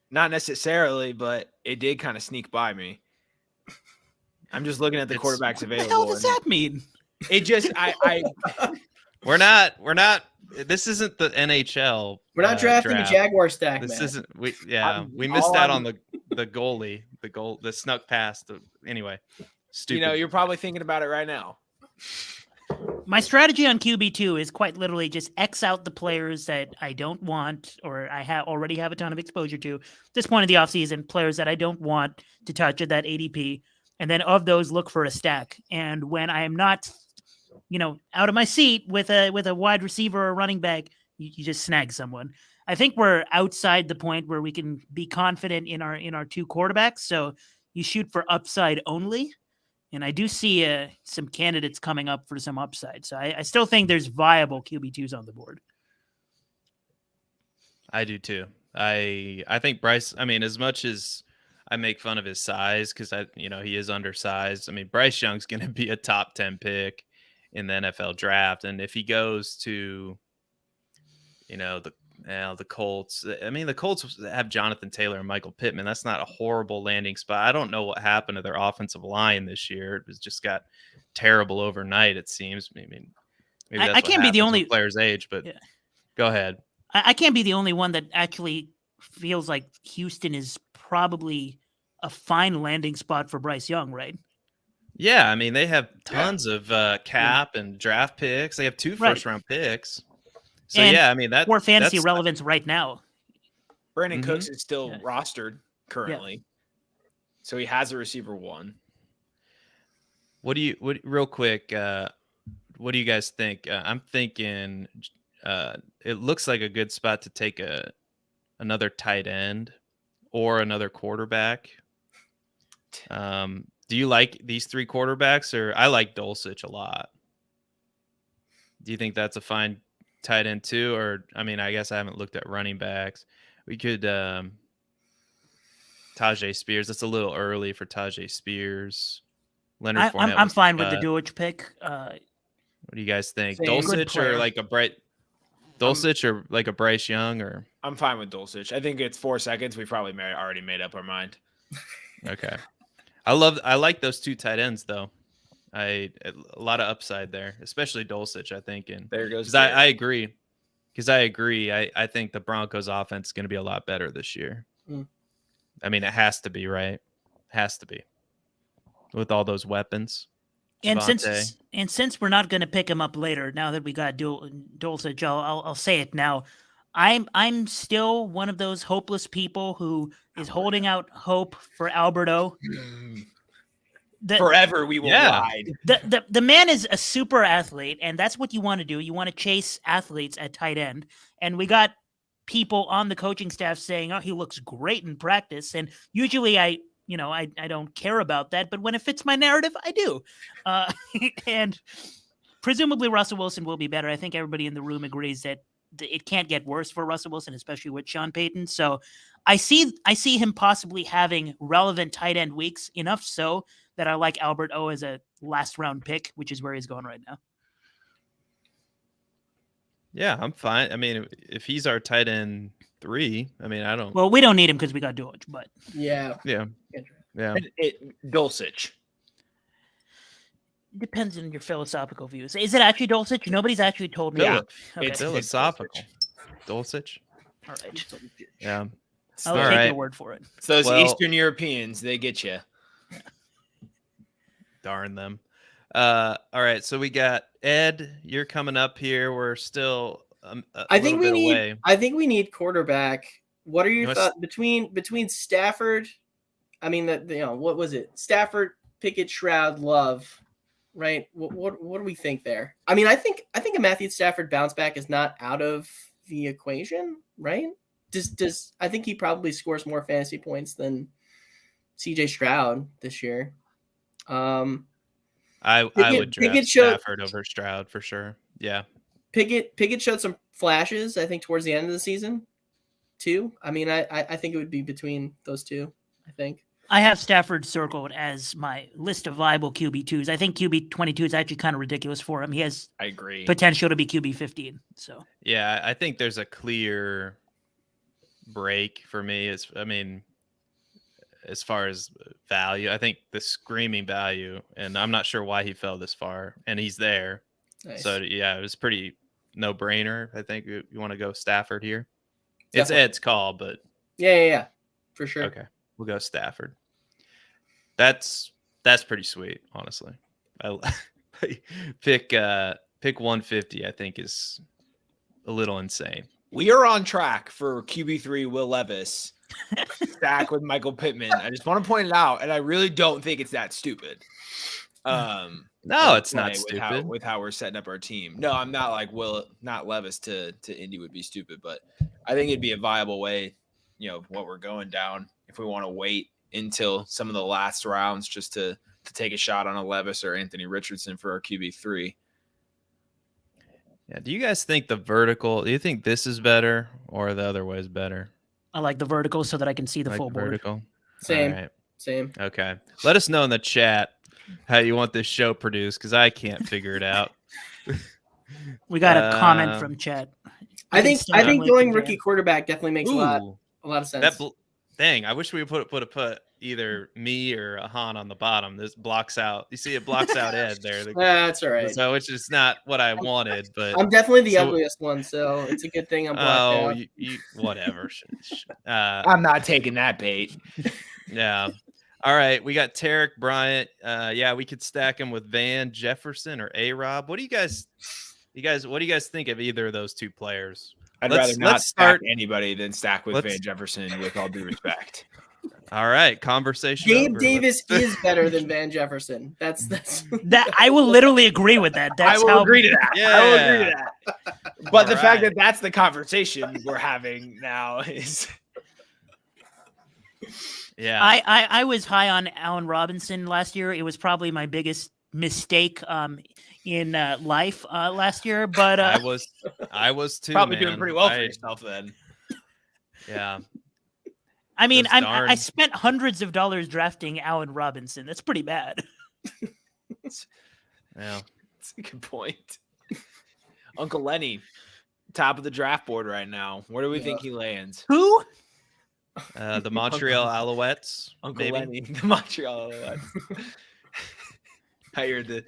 Not necessarily, but it did kind of sneak by me. I'm just looking at the quarterbacks available. What the hell does that mean? It just We're not. This isn't the NHL. We're not drafting draft. a Jaguar stack. This man. isn't. We missed out on the goalie. The snuck past. Anyway, stupid. You're probably thinking about it right now. My strategy on QB2 is quite literally just X out the players that I don't want or I already have a ton of exposure to. At this point of the offseason, players that I don't want to touch at that ADP. And then of those, look for a stack. And when I am not, out of my seat with a wide receiver or running back, you just snag someone. I think we're outside the point where we can be confident in our two quarterbacks. So you shoot for upside only. And I do see some candidates coming up for some upside. So I still think there's viable QB2s on the board. I do too. I think Bryce, as much as I make fun of his size because he is undersized. Bryce Young's going to be a top 10 pick in the NFL draft. And if he goes to, the Colts, the Colts have Jonathan Taylor and Michael Pittman. That's not a horrible landing spot. I don't know what happened to their offensive line this year. It was just got terrible overnight, it seems. Maybe that's I can't be the only player's age, but go ahead. I can't be the only one that actually feels like Houston is probably a fine landing spot for Bryce Young, right? Yeah, they have tons of cap and draft picks. They have 2 first-round picks. So, and that's for fantasy relevance right now. Brandon Cooks is still rostered currently. So he has a receiver 1. Real quick, what do you guys think? I'm thinking it looks like a good spot to take another tight end or another quarterback. Do you like these 3 quarterbacks, or I like Dulcich a lot? Do you think that's a fine tight end too? Or, I guess I haven't looked at running backs. We could Tajay Spears. That's a little early for Tajay Spears. Leonard Fournette. I'm fine with the Dulcich pick. What do you guys think? Same. Dulcich or like a Bryce Young? Or I'm fine with Dulcich. I think it's 4 seconds. We probably already made up our mind. Okay. I like those 2 tight ends though. A lot of upside there, especially Dulcich, I think. And there goes. I agree. I think the Broncos offense is going to be a lot better this year. It has to be, right? Has to be. With all those weapons. And since we're not going to pick him up later, now that we got Dulcich, I'll say it now. I'm still one of those hopeless people who is holding out hope for Alberto. Forever we will ride. The man is a super athlete, and that's what you want to do. You want to chase athletes at tight end. And we got people on the coaching staff saying, "Oh, he looks great in practice." And usually I don't care about that, but when it fits my narrative, I do. And presumably Russell Wilson will be better. I think everybody in the room agrees that it can't get worse for Russell Wilson, especially with Sean Payton. So I see him possibly having relevant tight end weeks, enough so that I like Albert O as a last round pick, which is where he's going right now. Yeah, I'm fine. If he's our tight end 3, I don't. Well, we don't need him because we got Dulcich, but yeah. Dulcich. Depends on your philosophical views. Is it actually Dulcich? Nobody's actually told me. Yeah, okay. It's philosophical. Dulcich. All right. Yeah. I'll take your word for it. So those Eastern Europeans, they get you. Darn them. All right. So we got Ed. You're coming up here. We're still. I think we need quarterback. What are your thoughts between Stafford I mean, that what was it? Stafford, Pickett, Shroud, Love, right? What do we think there? I mean, I think a Matthew Stafford bounce back is not out of the equation, right? Does I think he probably scores more fantasy points than CJ Stroud this year. I would draft Pickett Stafford over Stroud for sure. Yeah. Pickett showed some flashes, I think, towards the end of the season, too. I mean, I think it would be between those two, I think. I have Stafford circled as my list of viable QB2s. I think QB22 is actually kind of ridiculous for him. He has I agree. potential to be QB15. So Yeah, I think there's a clear break for me. As far as value, I think the screaming value, and I'm not sure why he fell this far, and he's there. Nice. So yeah, it was pretty no brainer. I think you want to go Stafford here. Definitely. It's Ed's call, but yeah, for sure. Okay, we'll go Stafford. That's pretty sweet, honestly. I pick 150. I think is a little insane. We are on track for QB3 Will Levis stack with Michael Pittman. I just want to point it out, and I really don't think it's that stupid. No, it's not stupid with how we're setting up our team. No, I'm not like not Levis to Indy would be stupid, but I think it'd be a viable way, what we're going down if we want to wait until some of the last rounds just to take a shot on a Levis or Anthony Richardson for our QB3. Yeah. Do you guys think the vertical? Do you think this is better or the other way is better? I like the vertical so that I can see the full board. Vertical. Same. All right. Same. Okay. Let us know in the chat how you want this show produced, because I can't figure it out. We got a comment from chat. I think going rookie quarterback definitely makes a lot of sense. Dang, I wish we would put either me or Ahaan on the bottom. This blocks out. You see, it blocks out Ed there. That's all right. So which is not what I wanted, but I'm definitely the ugliest one, so it's a good thing I'm blocked out. Whatever. I'm not taking that bait. Yeah. All right, we got Tarek Bryant. Yeah, we could stack him with Van Jefferson or A-Rob. What do you guys think of either of those two players? I'd rather not stack anybody than stack with Van Jefferson, with all due respect. All right, conversation. Gabe Davis is better than Van Jefferson. That's that. I will literally agree with that. I will agree to that. Yeah. I will agree to that. But the fact that that's the conversation we're having now is. Yeah, I was high on Allen Robinson last year. It was probably my biggest mistake in life last year, but I was too. Probably doing pretty well for yourself then. Yeah. I mean, I spent hundreds of dollars drafting Allen Robinson. That's pretty bad. Yeah, that's a good point. Uncle Lenny, top of the draft board right now. Where do we think he lands? Who? The Montreal Alouettes. Uncle Lenny, the Montreal Alouettes. I heard the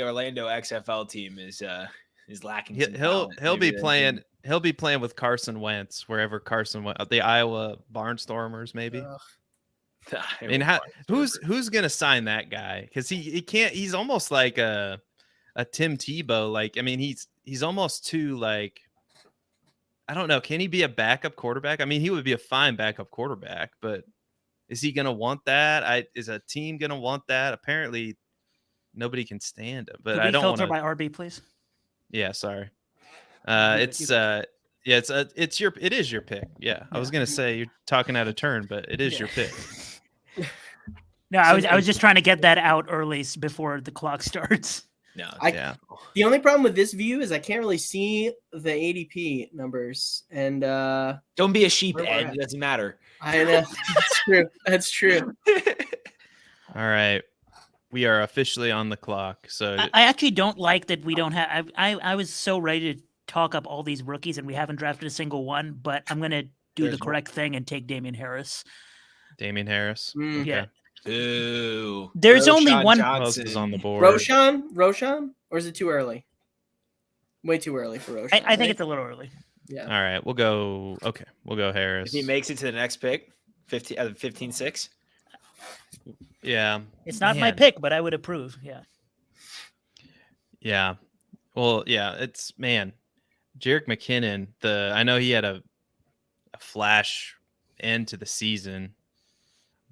Orlando XFL team is lacking. He'll be playing. He'll be playing with Carson Wentz wherever Carson went. The Iowa Barnstormers, maybe. I mean, who's gonna sign that guy? Because he can't. He's almost like a Tim Tebow. Like, I mean, he's almost too like. I don't know. Can he be a backup quarterback? I mean, he would be a fine backup quarterback, but is he gonna want that? Is a team gonna want that? Apparently, nobody can stand him. But I don't want to. Filter by RB, please. Yeah, sorry. It is your pick. Yeah. I was gonna say you're talking out of turn, but it is your pick. No, I was just trying to get that out early before the clock starts. No, The only problem with this view is I can't really see the ADP numbers, and don't be a sheep, Ed. It doesn't matter. I know. That's true. That's true. All right. We are officially on the clock. So I actually don't like that we don't have. I was so ready to talk up all these rookies, and we haven't drafted a single one. But I'm gonna do the correct thing and take Damian Harris. Damian Harris. Okay. Yeah. Ooh. There's only one. Johnson is on the board. Roshan, or is it too early? Way too early for Roshan. I think it's a little early. Yeah. All right. We'll go Harris. If he makes it to the next pick, 15-6. Yeah. It's not my pick, but I would approve. Yeah. Yeah. Well, yeah, it's Jerick McKinnon, I know he had a flash end to the season,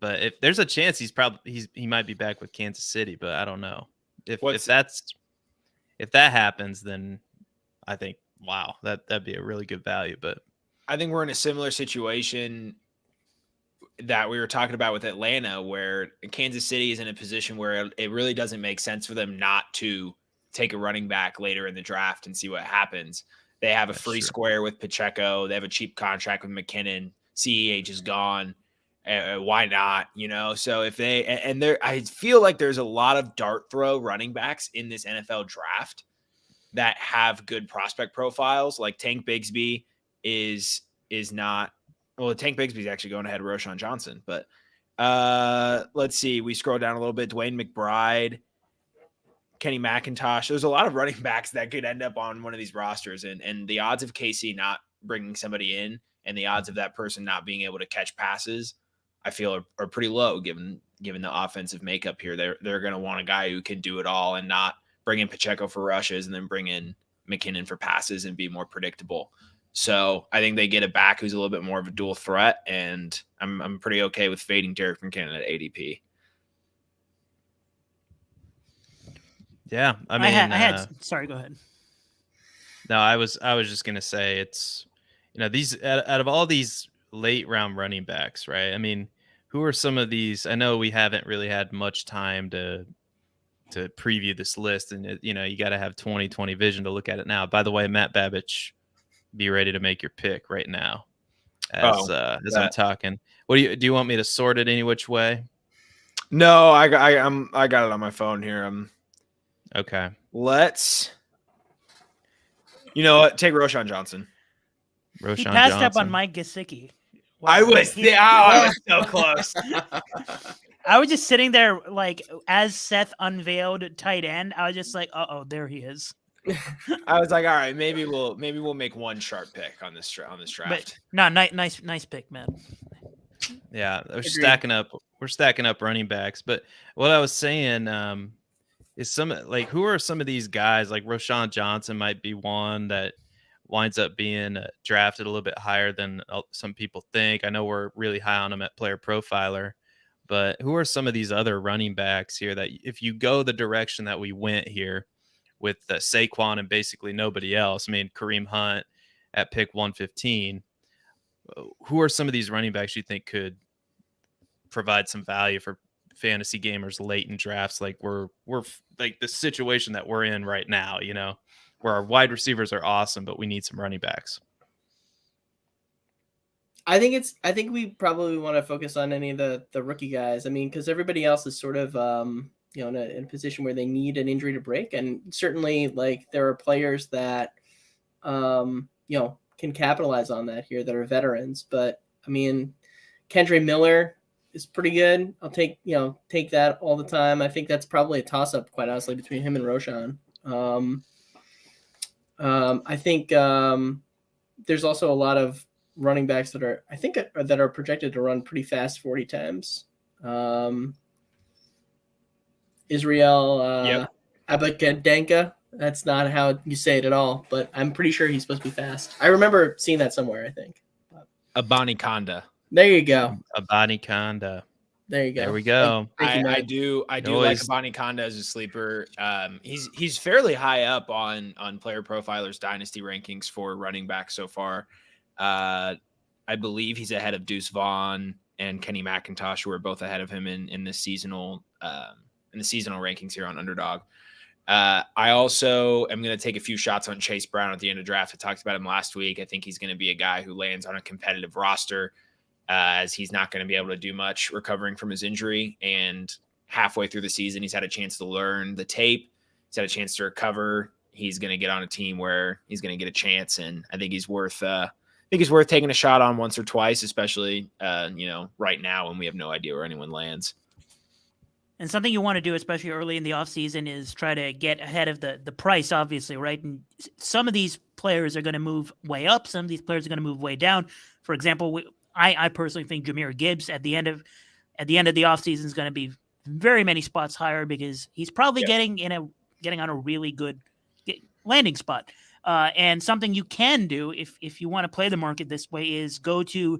But if there's a chance he might be back with Kansas City, but I don't know. If that happens, then I think that'd be a really good value. But I think we're in a similar situation that we were talking about with Atlanta, where Kansas City is in a position where it really doesn't make sense for them not to take a running back later in the draft and see what happens. They have a free square with Pacheco. They have a cheap contract with McKinnon. CEH is gone. Why not? So if I feel like there's a lot of dart throw running backs in this NFL draft that have good prospect profiles. Like Tank Bigsby is not. Well, Tank Bigsby's actually going ahead of Roschon Johnson, but let's see. We scroll down a little bit. Dwayne McBride, Kenny McIntosh. There's a lot of running backs that could end up on one of these rosters, and the odds of KC not bringing somebody in and the odds of that person not being able to catch passes, I feel are pretty low given the offensive makeup here. They're going to want a guy who can do it all and not bring in Pacheco for rushes and then bring in McKinnon for passes and be more predictable. So I think they get a back who's a little bit more of a dual threat, and I'm pretty okay with fading Derek McKinnon at ADP. Yeah, I mean, I had. Sorry, go ahead. No, I was just gonna say it's these out of all these late round running backs, right? I mean, who are some of these? I know we haven't really had much time to preview this list, and you got to have 20/20 vision to look at it now. By the way, Matt Babich, be ready to make your pick right now as I'm talking. What do you want me to sort it any which way? No, I got it on my phone here. Okay. Let's take Roschon Johnson. He passed up on Mike Gesicki. I was so close. I was just sitting there like as Seth unveiled tight end. I was just like, there he is. I was like, all right, maybe we'll make one sharp pick on this draft. But no, nice pick, man. Yeah, we're stacking up running backs. But what I was saying is who are some of these guys? Like Roschon Johnson might be one that winds up being drafted a little bit higher than some people think. I know we're really high on him at Player Profiler, but who are some of these other running backs here that if you go the direction that we went here with Saquon and basically nobody else, I mean, Kareem Hunt at pick 115, who are some of these running backs you think could provide some value for fantasy gamers late in drafts? Like we're like the situation that we're in right now, where our wide receivers are awesome, but we need some running backs. I think we probably want to focus on any of the rookie guys. I mean, because everybody else is sort of in a position where they need an injury to break, and certainly like there are players that can capitalize on that here that are veterans. But I mean, Kendre Miller is pretty good. I'll take that all the time. I think that's probably a toss up, quite honestly, between him and Roschon. I think there's also a lot of running backs that are projected to run pretty fast 40 times. Israel Abakadenka. That's not how you say it at all, but I'm pretty sure he's supposed to be fast. I remember seeing that somewhere, I think. Abani Kanda. There you go. Abani Kanda. There you go. There we go. I do like Abani Kanda as a sleeper. He's fairly high up on Player Profiler's dynasty rankings for running back so far. I believe he's ahead of Deuce Vaughn and Kenny McIntosh, who are both ahead of him in the seasonal rankings here on Underdog. I also am going to take a few shots on Chase Brown at the end of draft. I talked about him last week. I think he's going to be a guy who lands on a competitive roster, as he's not going to be able to do much recovering from his injury. And halfway through the season, he's had a chance to learn the tape. He's had a chance to recover. He's going to get on a team where he's going to get a chance. And I think he's worth taking a shot on once or twice, especially, right now when we have no idea where anyone lands. And something you want to do, especially early in the offseason, is try to get ahead of the price, obviously, right? And some of these players are going to move way up. Some of these players are going to move way down. For example, I personally think Jahmyr Gibbs at the end of the offseason is going to be very many spots higher because he's probably getting on a really good landing spot. And something you can do if you want to play the market this way is go to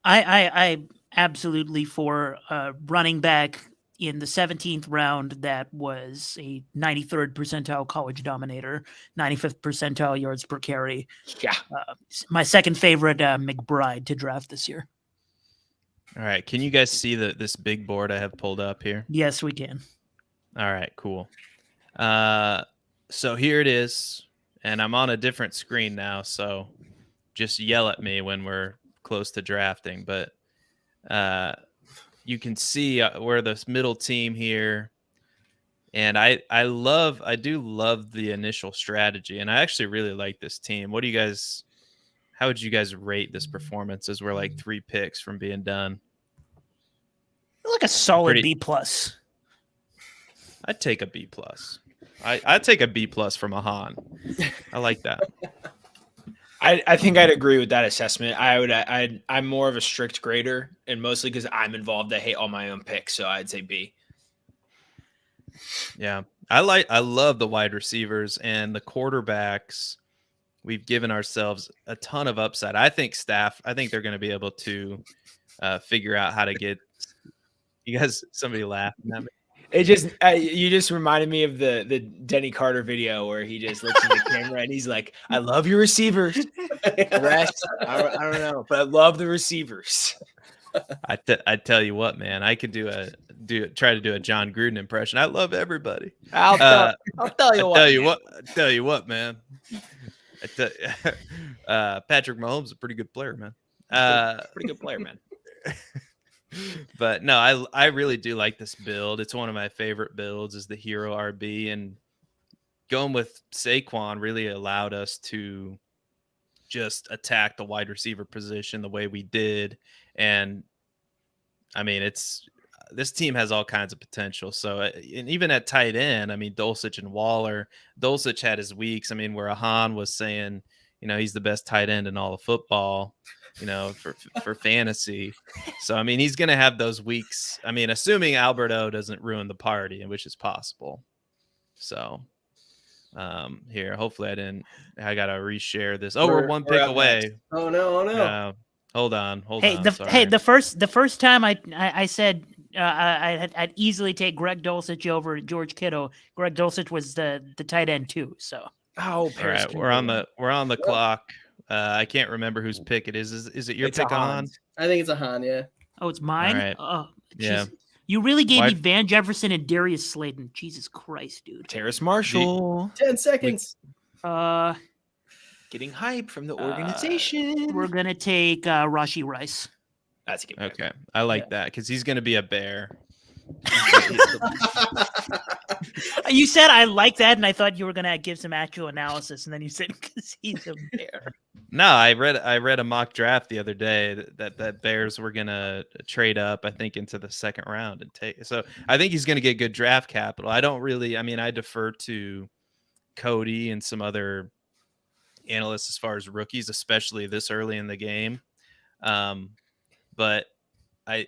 I absolutely for running back in the 17th round that was a 93rd percentile college dominator, 95th percentile yards per carry. Yeah. My second favorite McBride to draft this year. All right. Can you guys see this big board I have pulled up here? Yes, we can. All right, cool. So here it is, and I'm on a different screen now, so just yell at me when we're close to drafting. But you can see we're this middle team here, and I do love the initial strategy, and I actually really like this team. How would you guys rate this performance as we're like 3 picks from being done? Like a solid B plus. I'd take a B plus. I'd take a B plus from Ahaan. I like that. I think I'd agree with that assessment. I'm more of a strict grader, and mostly because I'm involved. I hate all my own picks, so I'd say B. Yeah, I love the wide receivers and the quarterbacks. We've given ourselves a ton of upside. I think they're going to be able to figure out how to get. You guys, somebody laughing at me. It just you just reminded me of the Denny Carter video where he just looks at the camera and he's like, "I love your receivers. The rest, I don't know, but I love the receivers." I tell you what, man, I could try to do a John Gruden impression. I love everybody. I'll tell you Tell you what, man. Patrick Mahomes is a pretty good player, man. Pretty good player, man. But no, I really do like this build. It's one of my favorite builds is the hero RB, and going with Saquon really allowed us to just attack the wide receiver position the way we did. And I mean, this team has all kinds of potential. So, and even at tight end, I mean, Dulcich and Waller, Dulcich had his weeks. I mean, where Ahaan was saying, he's the best tight end in all of football, for fantasy. So, I mean, he's going to have those weeks. I mean, assuming Alberto doesn't ruin the party, which is possible. So, here, hopefully I got to reshare this. Oh, we're one pick away. Next. Oh no. Hold on. The first time I said I'd easily take Greg Dulcich over George Kittle. Greg Dulcich was the tight end too. So all right, we're on the clock. I can't remember whose pick it is. Is it your pick, Ahaan? I think it's Ahaan. Yeah. Oh, it's mine. All right. Oh, yeah. You really gave me Van Jefferson and Darius Slayton. Jesus Christ, dude. Terrace Marshall. 10 seconds. Getting hype from the organization. We're gonna take Rashee Rice. That's a good pick. Okay, I like that because he's gonna be a bear. You said I like that, and I thought you were gonna give some actual analysis, and then you said because he's a bear. No, I read a mock draft the other day that Bears were gonna trade up, I think, into the second round and take. So I think he's gonna get good draft capital. I defer to Cody and some other analysts as far as rookies, especially this early in the game. But they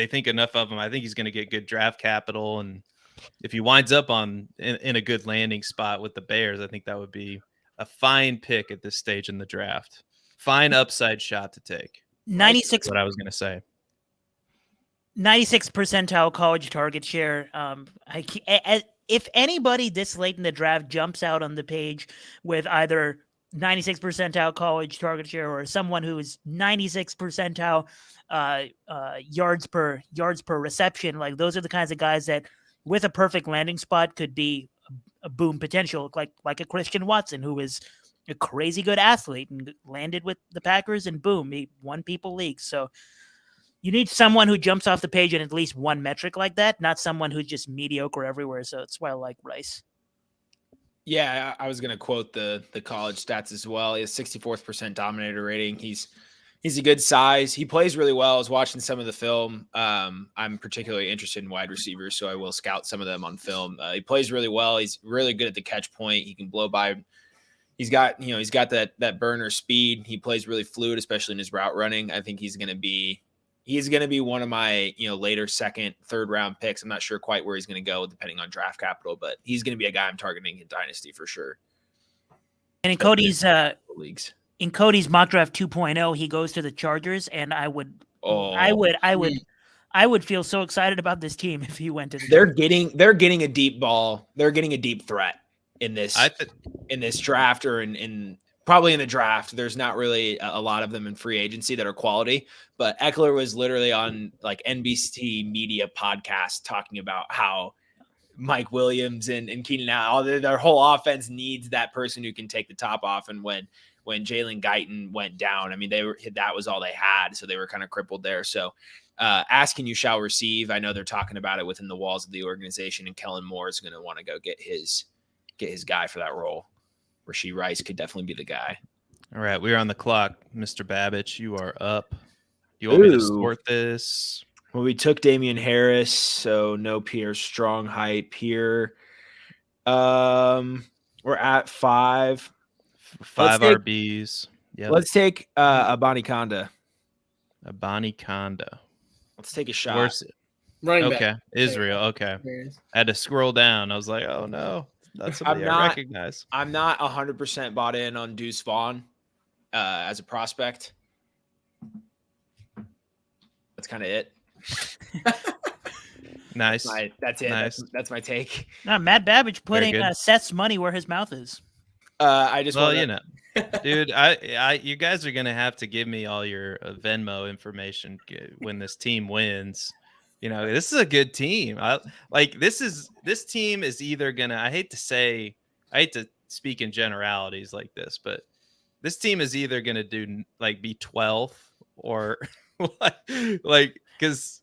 think enough of him. I think he's going to get good draft capital, and if he winds up in a good landing spot with the Bears, I think that would be a fine pick at this stage in the draft. Fine upside shot to take. 96. What I was going to say. 96 percentile college target share. If anybody this late in the draft jumps out on the page with either 96 percentile college target share or someone who is 96 percentile yards per reception, like those are the kinds of guys that with a perfect landing spot could be a boom potential, like a Christian Watson, who is a crazy good athlete and landed with the Packers and boom, he won people leagues. So you need someone who jumps off the page in at least one metric like that, not someone who's just mediocre everywhere. So that's why I like Rice. Yeah, I was going to quote the college stats as well. He has 64th percent dominator rating. He's a good size. He plays really well. I was watching some of the film. I'm particularly interested in wide receivers, so I will scout some of them on film. He plays really well. He's really good at the catch point. He can blow by. He's got that burner speed. He plays really fluid, especially in his route running. I think he's going to be one of my, later second, third round picks. I'm not sure quite where he's going to go depending on draft capital, but he's going to be a guy I'm targeting in Dynasty for sure. And in Cody's leagues. In Cody's mock draft 2.0, he goes to the Chargers, and I would feel so excited about this team if he went to the Chargers. They're getting a deep ball. They're getting a deep threat in this draft, or in probably in the draft. There's not really a lot of them in free agency that are quality, but Eckler was literally on like NBC media podcast talking about how Mike Williams and Keenan Allen, their whole offense needs that person who can take the top off. And when Jalen Guyton went down, I mean, that was all they had. So they were kind of crippled there. So ask and you shall receive. I know they're talking about it within the walls of the organization, and Kellen Moore is going to want to go get his guy for that role. Rashee Rice could definitely be the guy. All right. We're on the clock. Mr. Babich, you are up. You want me to sort this? Well, we took Damian Harris, so no Pierre Strong hype here. We're at 5. 5 RBs. Yeah. Let's take Abani Kanda. Let's take a shot. Where's it? Running okay. back. Israel. Okay. I had to scroll down. I was like, oh no. That's somebody I recognize. I'm not 100% bought in on Deuce Vaughn as a prospect. That's kind of it. Nice. That's it. Nice. That's my take. No, Matt Babich putting Seth's money where his mouth is. Dude, you guys are gonna have to give me all your Venmo information when this team wins. You know, this is a good team. This team is either gonna. I hate to speak in generalities like this, but this team is either gonna be 12th or because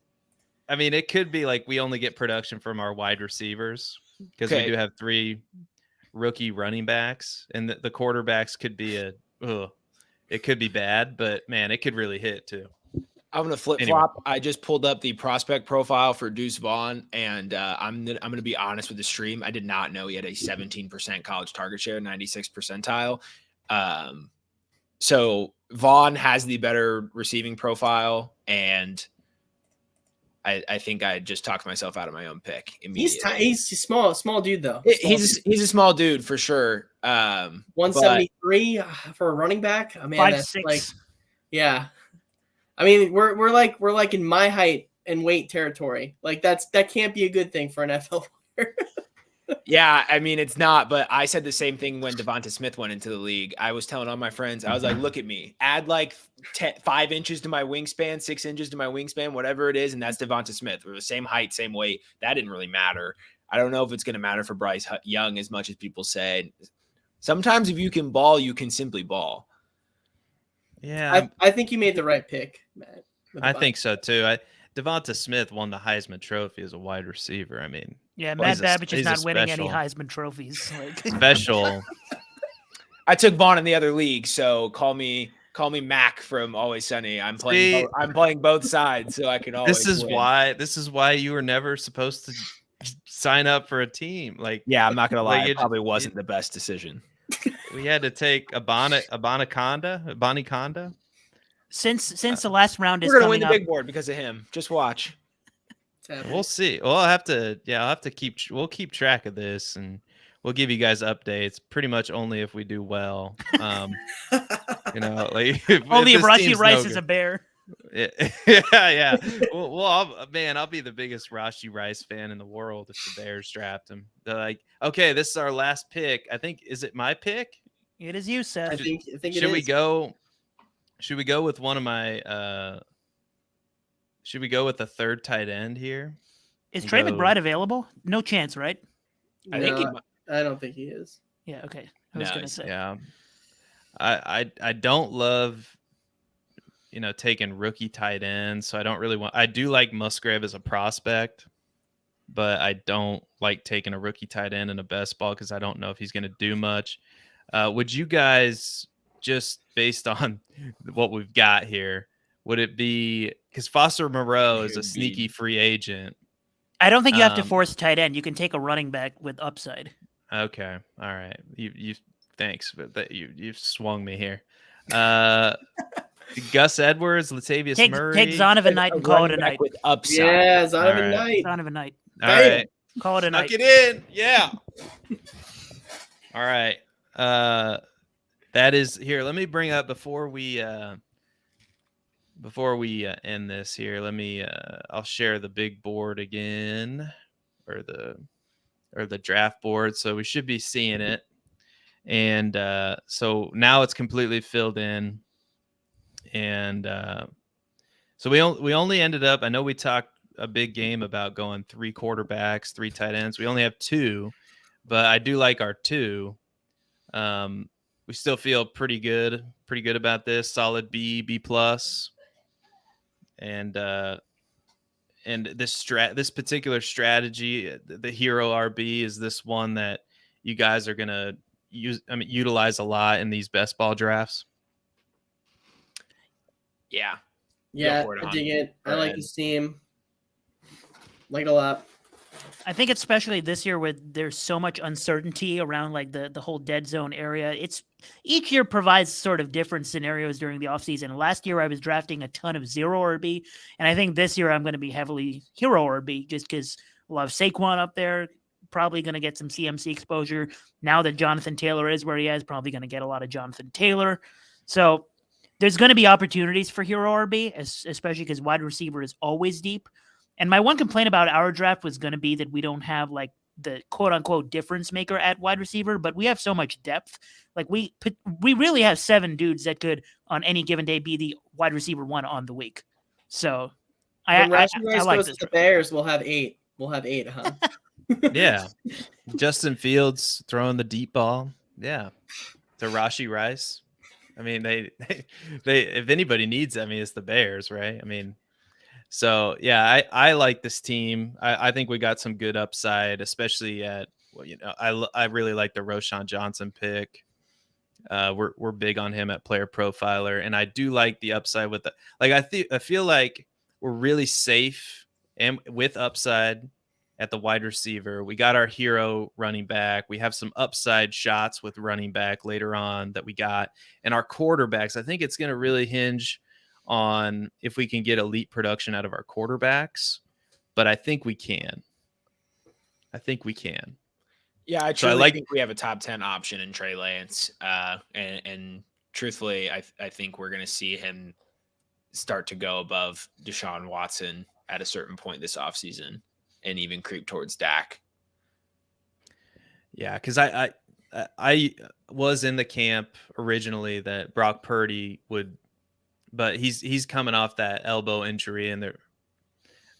I mean it could be like we only get production from our wide receivers because we do have 3 rookie running backs, and the quarterbacks could be it could be bad, but man, it could really hit too. I'm gonna flip flop. I just pulled up the prospect profile for Deuce Vaughn, and I'm gonna be honest with the stream. I did not know he had a 17% college target share, 96th percentile. So Vaughn has the better receiving profile, and I think I just talked myself out of my own pick immediately. He's small dude though. He's a small dude for sure. 173 for a running back. I mean, 5'6". Yeah. I mean, we're like in my height and weight territory. Like that can't be a good thing for an NFL player. Yeah, I mean, it's not, but I said the same thing when Devonta Smith went into the league. I was telling all my friends, I was like, look at me, add like 5 inches to my wingspan, 6 inches to my wingspan, whatever it is, and that's Devonta Smith. We're the same height, same weight. That didn't really matter. I don't know if it's going to matter for Bryce Young as much as people say. Sometimes if you can ball, you can simply ball. Yeah. I think you made the right pick, Matt. I think so too. Devonta Smith won the Heisman Trophy as a wide receiver. I mean, yeah, Matt Babich is not winning any Heisman trophies. Special. I took Vaughn in the other league, so call me Mac from Always Sunny. I'm playing both sides, so I can always. This is why you were never supposed to sign up for a team. Yeah, I'm not gonna lie, it probably wasn't the best decision. We had to take Abani Kanda. Since the last round is we're gonna win coming the up, big board because of him. Just watch. We'll see. Well, I'll have to keep track of this, and we'll give you guys updates pretty much only if we do well. Only if Rashee Rice is a bear. Yeah. Well, I'll be the biggest Rashee Rice fan in the world if the Bears draft him. They're like, okay, this is our last pick. I think, is it my pick? It is you, Seth. I think should we go? Should we go with one of my? Should we go with the third tight end here? Is Trey McBride available? No chance, right? I don't think he is. Yeah. Okay. I was gonna say. Yeah. I don't love, taking rookie tight ends. So I don't really want. I do like Musgrave as a prospect, but I don't like taking a rookie tight end in a best ball because I don't know if he's going to do much. Would you guys, just based on what we've got here, would it be because Foster Moreau is a sneaky free agent? I don't think you have to force tight end. You can take a running back with upside. Okay, all right. You thanks, but you've swung me here. Gus Edwards, Latavius Murray. Take Zonovan Knight and call it a night. With upside. Yeah, Zonovan Knight. Zonovan Knight. All right, call it a night. Knock it in. Yeah. All right. That is here. Let me bring up before we end this here. Let me I'll share the big board again, or the draft board. So we should be seeing it. And so now it's completely filled in. And so we only ended up, I know we talked a big game about going 3 quarterbacks, 3 tight ends. We only have 2, but I do like our 2. We still feel pretty good about this. Solid B plus. And this particular strategy, the hero RB, is this one that you guys are gonna utilize a lot in these best ball drafts? Yeah. Yeah, for it, I Ahaan. dig it. I Go like ahead. this team. Like it a lot. I think especially this year with there's so much uncertainty around like the whole dead zone area. It's each year provides sort of different scenarios during the offseason. Last year I was drafting a ton of 0 RB, and I think this year I'm going to be heavily hero RB just because we'll have Saquon up there, probably going to get some CMC exposure. Now that Jonathan Taylor is where he is, probably going to get a lot of Jonathan Taylor. So there's going to be opportunities for hero RB, especially because wide receiver is always deep. And my one complaint about our draft was going to be that we don't have like the quote unquote difference maker at wide receiver, but we have so much depth. Like we really have 7 dudes that could on any given day be the wide receiver 1 on the week. So I When Rashi like goes this to the draft. Bears, we'll have 8. We'll have 8, huh? Yeah. Justin Fields throwing the deep ball. Yeah. To Rashi Rice. I mean, they if anybody needs, I mean, it's the Bears, right? I mean, so yeah, I like this team. I think we got some good upside, especially at, well, I really like the Roshan Johnson pick. We're big on him at Player Profiler, and I do like the upside with the, like, I feel like we're really safe and with upside at the wide receiver. We got our hero running back. We have some upside shots with running back later on that we got, and our quarterbacks. I think it's going to really hinge on if we can get elite production out of our quarterbacks, but I think we can. Yeah, I So truly think we have a top 10 option in Trey Lance. And truthfully, I think we're going to see him start to go above Deshaun Watson at a certain point this offseason and even creep towards Dak. Yeah, because I was in the camp originally that Brock Purdy would, but he's coming off that elbow injury, and they're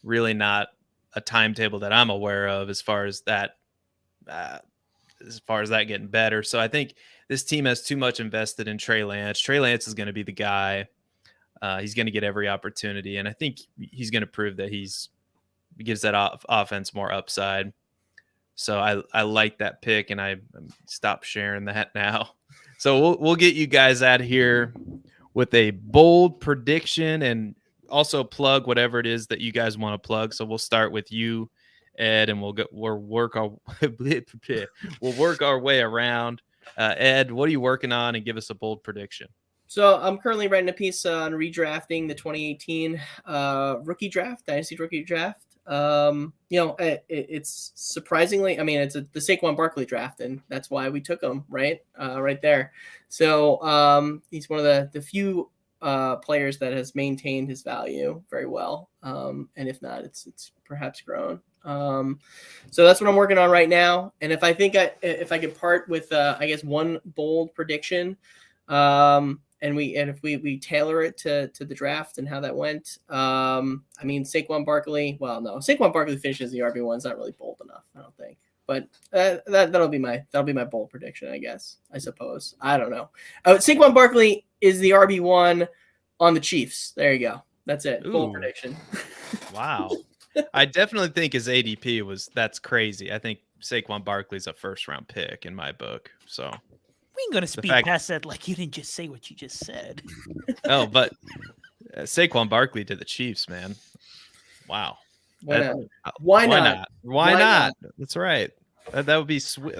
really not a timetable that I'm aware of as far as that getting better. So I think this team has too much invested in Trey Lance. Trey Lance is going to be the guy. He's going to get every opportunity, and I think he's going to prove that he gives that offense more upside. So I like that pick, and I stop sharing that now. So we'll get you guys out of here with a bold prediction, and also plug whatever it is that you guys want to plug. So we'll start with you, Ed, and we'll work our way around. Ed, what are you working on? And give us a bold prediction. So I'm currently writing a piece on redrafting the 2018 rookie draft, dynasty rookie draft. It's surprisingly, I mean, it's the Saquon Barkley draft, and that's why we took him right there. So he's one of the few players that has maintained his value very well. And if not, it's perhaps grown. So that's what I'm working on right now. And if I could part with, I guess, one bold prediction, and if we tailor it to the draft and how that went, I mean, Saquon Barkley finishes the RB1 is not really bold enough, I don't think. But that'll be my bold prediction, I suppose. I don't know. Saquon Barkley is the RB1 on the Chiefs. There you go. That's it. Ooh. Bold prediction. Wow. I definitely think his ADP that's crazy. I think Saquon Barkley's a first-round pick in my book. So We ain't gonna speed past that like you didn't just say what you just said. Oh, but Saquon Barkley to the Chiefs, man. Wow. Why not? Why not? That's right. That would be sweet.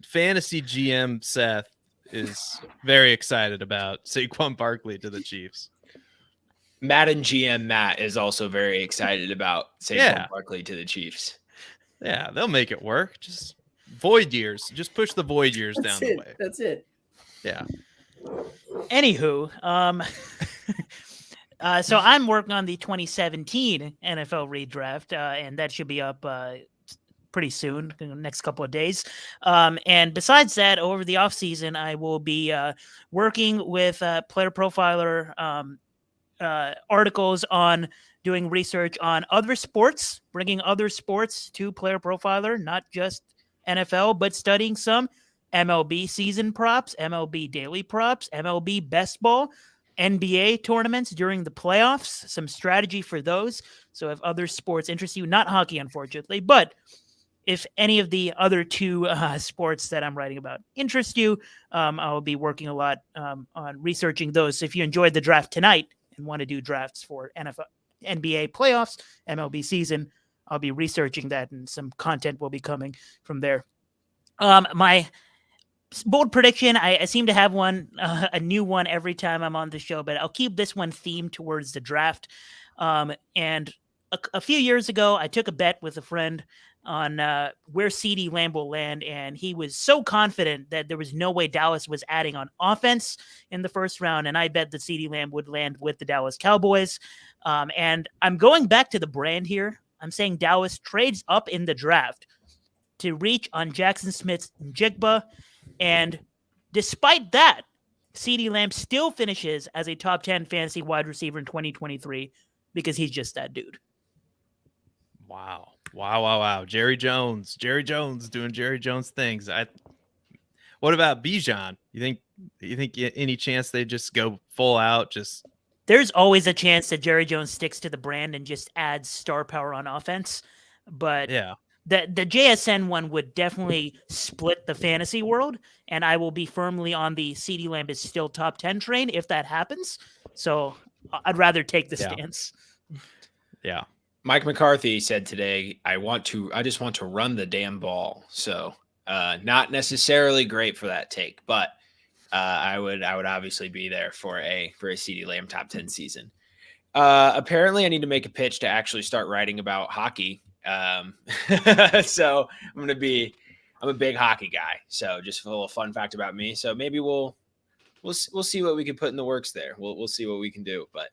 Fantasy GM Seth is very excited about Saquon Barkley to the Chiefs. Madden GM Matt is also very excited about Saquon Barkley to the Chiefs. Yeah, they'll make it work. Just void years. Just push the void years down the way. That's it. Yeah. Anywho, so I'm working on the 2017 NFL redraft, and that should be up pretty soon, in the next couple of days. And besides that, over the off season, I will be working with Player Profiler articles on doing research on other sports, bringing other sports to Player Profiler, not just NFL, but studying some MLB season props, MLB daily props, MLB best ball, NBA tournaments during the playoffs, some strategy for those. So if other sports interest you, not hockey, unfortunately, but if any of the other two sports that I'm writing about interest you, I'll be working a lot on researching those. So if you enjoyed the draft tonight and want to do drafts for NFL, NBA playoffs, MLB season, I'll be researching that, and some content will be coming from there. My bold prediction, I seem to have one, a new one every time I'm on the show, but I'll keep this one themed towards the draft. And a few years ago, I took a bet with a friend on where CeeDee Lamb will land, and he was so confident that there was no way Dallas was adding on offense in the first round, and I bet that CeeDee Lamb would land with the Dallas Cowboys. And I'm going back to the brand here. I'm saying Dallas trades up in the draft to reach on Jackson Smith-Njigba, and despite that, CeeDee Lamb still finishes as a top 10 fantasy wide receiver in 2023 because he's just that dude. Wow. Jerry Jones doing Jerry Jones things. What about Bijan? You think any chance they just go full out? There's always a chance that Jerry Jones sticks to the brand and just adds star power on offense. But yeah, the JSN one would definitely split the fantasy world, and I will be firmly on the CeeDee Lamb is still top 10 train if that happens. So I'd rather take the stance. Yeah. Mike McCarthy said today, I just want to run the damn ball. So not necessarily great for that take, but I would obviously be there for a CeeDee Lamb top 10 season. Apparently I need to make a pitch to actually start writing about hockey. So I'm a big hockey guy. So just a little fun fact about me. So maybe we'll see what we can put in the works there. We'll see what we can do. But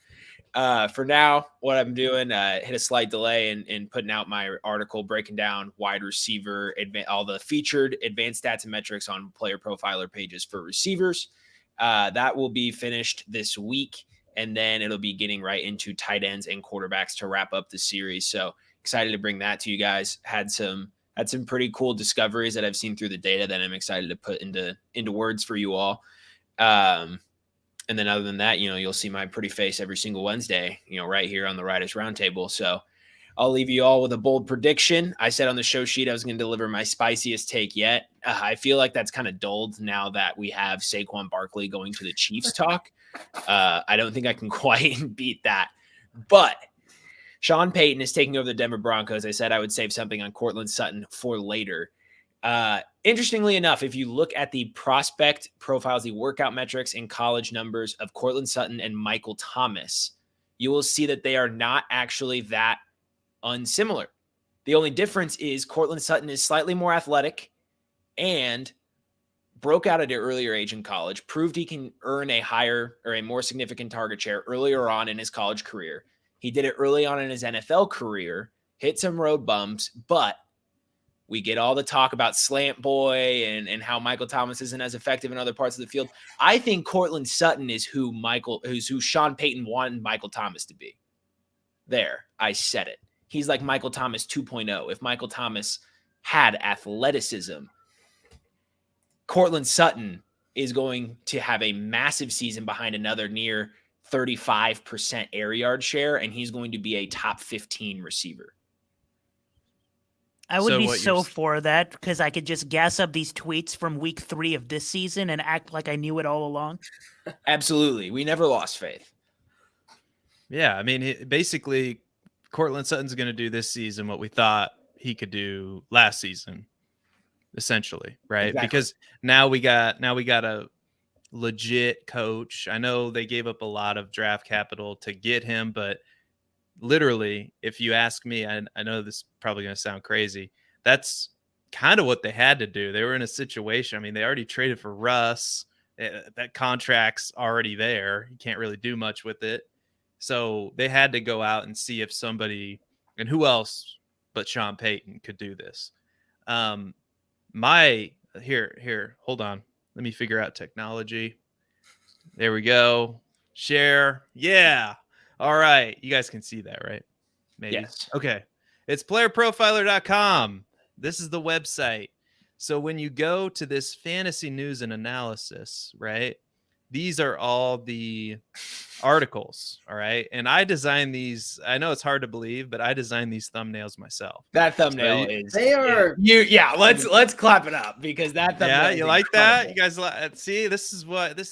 for now, what I'm doing, hit a slight delay in putting out my article breaking down wide receiver, all the featured advanced stats and metrics on Player Profiler pages for receivers. That will be finished this week, and then it'll be getting right into tight ends and quarterbacks to wrap up the series. So excited to bring that to you guys. Had some pretty cool discoveries that I've seen through the data that I'm excited to put into words for you all. And then other than that, you'll see my pretty face every single Wednesday, right here on the Writers Roundtable. So I'll leave you all with a bold prediction. I said on the show sheet I was going to deliver my spiciest take yet. I feel like that's kind of dulled now that we have Saquon Barkley going to the Chiefs talk. I don't think I can quite beat that. But Sean Payton is taking over the Denver Broncos. I said I would save something on Courtland Sutton for later. Interestingly enough, if you look at the prospect profiles, the workout metrics and college numbers of Courtland Sutton and Michael Thomas, you will see that they are not actually that unsimilar. The only difference is Courtland Sutton is slightly more athletic and broke out at an earlier age in college, proved he can earn a higher or a more significant target share earlier on in his college career. He did it early on in his NFL career, hit some road bumps, but we get all the talk about slant boy and how Michael Thomas isn't as effective in other parts of the field. I think Courtland Sutton is who Sean Payton wanted Michael Thomas to be. There, I said it. He's like Michael Thomas 2.0. If Michael Thomas had athleticism, Courtland Sutton is going to have a massive season behind another near 35% air yard share, and he's going to be a top 15 receiver. I would be so for that because I could just gas up these tweets from week 3 of this season and act like I knew it all along. Absolutely. We never lost faith. Yeah. I mean, basically, Courtland Sutton's going to do this season what we thought he could do last season, essentially, right? Exactly. Because now we got a legit coach. I know they gave up a lot of draft capital to get him, but literally, if you ask me, I know this is probably going to sound crazy. That's kind of what they had to do. They were in a situation. I mean, they already traded for Russ. that contract's already there. You can't really do much with it. So they had to go out and see if somebody, and who else but Sean Payton could do this. Here, hold on. Let me figure out technology. There we go. Share. Yeah. All right. You guys can see that, right? Maybe. Yes. Okay. It's playerprofiler.com. This is the website. So when you go to this fantasy news and analysis, right? These are all the articles, all right? And I designed these. I know it's hard to believe, but I designed these thumbnails myself. That thumbnail is. They are. Let's clap it up because that thumbnail. Yeah, is you like incredible. that? You guys see? This is why they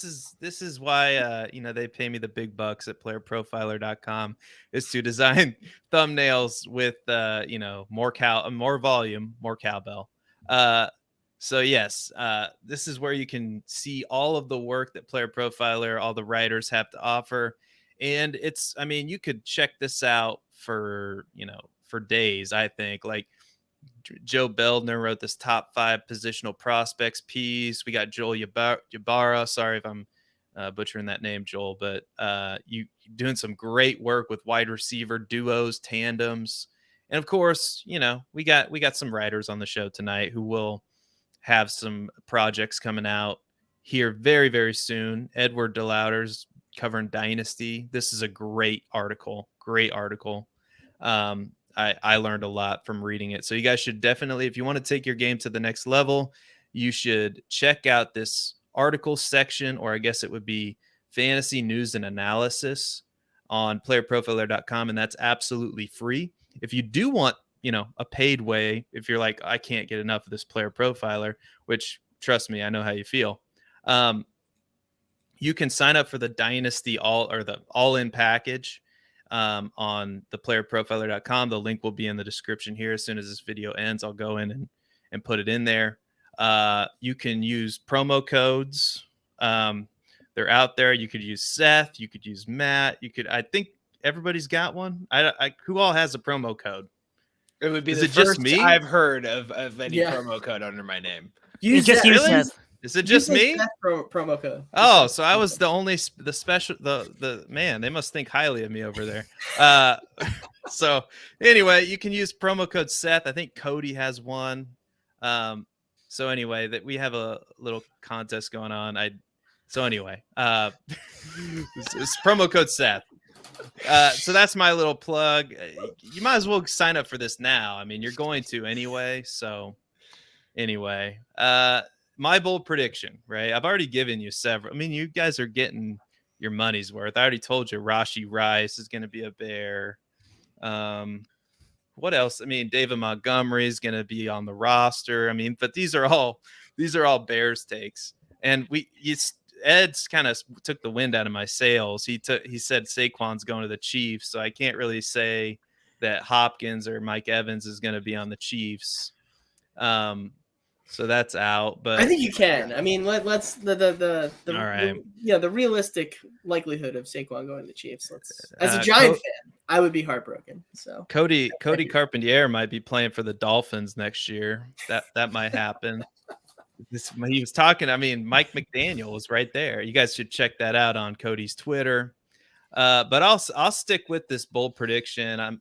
pay me the big bucks at playerprofiler.com is to design thumbnails with more volume, more cowbell. So yes, this is where you can see all of the work that Player Profiler, all the writers have to offer. And you could check this out for days, I think. Like Joe Beldner wrote this top 5 positional prospects piece. We got Joel Ybarra. Sorry if I'm butchering that name, Joel, but you doing some great work with wide receiver duos, tandems. And of course, we got some writers on the show tonight who will have some projects coming out here very, very soon. Edward DeLauter's covering Dynasty. This is a great article. I learned a lot from reading it. So you guys should definitely, if you want to take your game to the next level, you should check out this article section, or I guess it would be fantasy news and analysis on playerprofiler.com. And that's absolutely free. If you do want a paid way, if you're like, I can't get enough of this Player Profiler, which trust me, I know how you feel. You can sign up for the Dynasty all-in package on the playerprofiler.com. The link will be in the description here. As soon as this video ends, I'll go in and put it in there. You can use promo codes. They're out there. You could use Seth. You could use Matt. I think everybody's got one. Who all has a promo code? It would be Is the it just first me? I've heard of any promo code under my name. It's just you, Seth. Is it just me? Promo code. Oh, so I was the special man. They must think highly of me over there. So anyway, you can use promo code Seth. I think Cody has one. So anyway, that we have a little contest going on. It's promo code Seth. So that's my little plug. You might as well sign up for this now. I mean, you're going to anyway. So anyway, my bold prediction, right? I've already given you several. I mean, you guys are getting your money's worth. I already told you Rashee Rice is going to be a Bear. What else? I mean, David Montgomery is going to be on the roster. I mean, but these are all Bears takes. And Ed's kind of took the wind out of my sails. He said Saquon's going to the Chiefs, so I can't really say that Hopkins or Mike Evans is going to be on the Chiefs. So that's out. But I think you can. I mean, let's the all right. The realistic likelihood of Saquon going to the Chiefs. As a Giant fan, I would be heartbroken. So Cody Carpentier might be playing for the Dolphins next year. That might happen. He was talking. I mean, Mike McDaniel was right there. You guys should check that out on Cody's Twitter. But I'll stick with this bold prediction.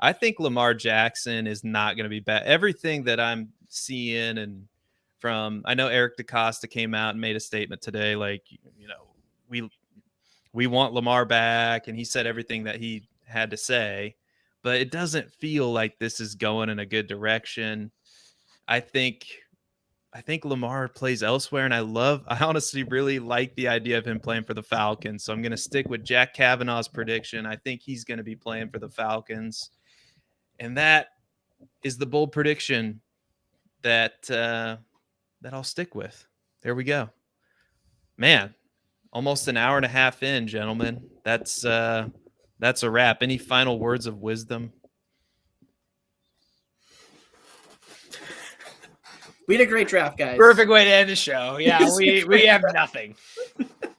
I think Lamar Jackson is not going to be bad. Everything that I'm seeing and from, I know Eric DeCosta came out and made a statement today, like, we want Lamar back, and he said everything that he had to say, but it doesn't feel like this is going in a good direction. I think Lamar plays elsewhere, and I honestly really like the idea of him playing for the Falcons. So I'm going to stick with Jack Kavanaugh's prediction. I think he's going to be playing for the Falcons. And that is the bold prediction that I'll stick with. There we go. Man, almost an hour and a half in, gentlemen. That's a wrap. Any final words of wisdom? We had a great draft, guys. Perfect way to end the show. Yeah, we have nothing.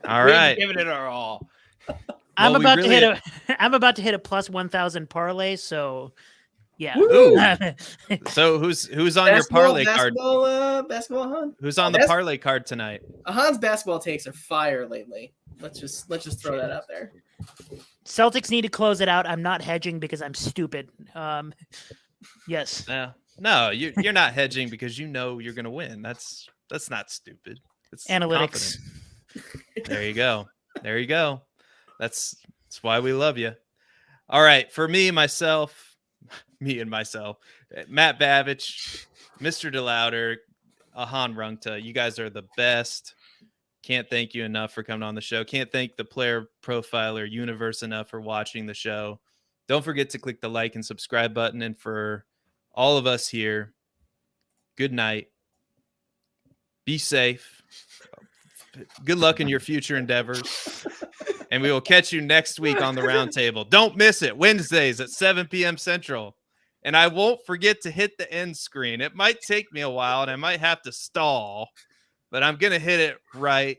All right, we've given it our all. I'm about to hit a plus 1,000 parlay. So Yeah. Woo! So who's on your parlay card? Basketball, Ahaan. Who's on the parlay card tonight? Ahaan's basketball takes are fire lately. Let's just throw that out there. Celtics need to close it out. I'm not hedging because I'm stupid. Yes. No, you're not hedging because you know you're going to win. That's not stupid. It's analytics. Confident. There you go. There you go. That's why we love you. All right, for me and myself, Matt Babich, Mr. DeLauter, Ahaan Rungta, you guys are the best. Can't thank you enough for coming on the show. Can't thank the Player Profiler universe enough for watching the show. Don't forget to click the like and subscribe button. And for all of us here, good night. Be safe. Good luck in your future endeavors. And we will catch you next week on the Roundtable. Don't miss it. Wednesdays at 7 p.m. Central. And I won't forget to hit the end screen. It might take me a while and I might have to stall, but I'm going to hit it right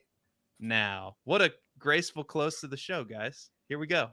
now. What a graceful close to the show, guys. Here we go.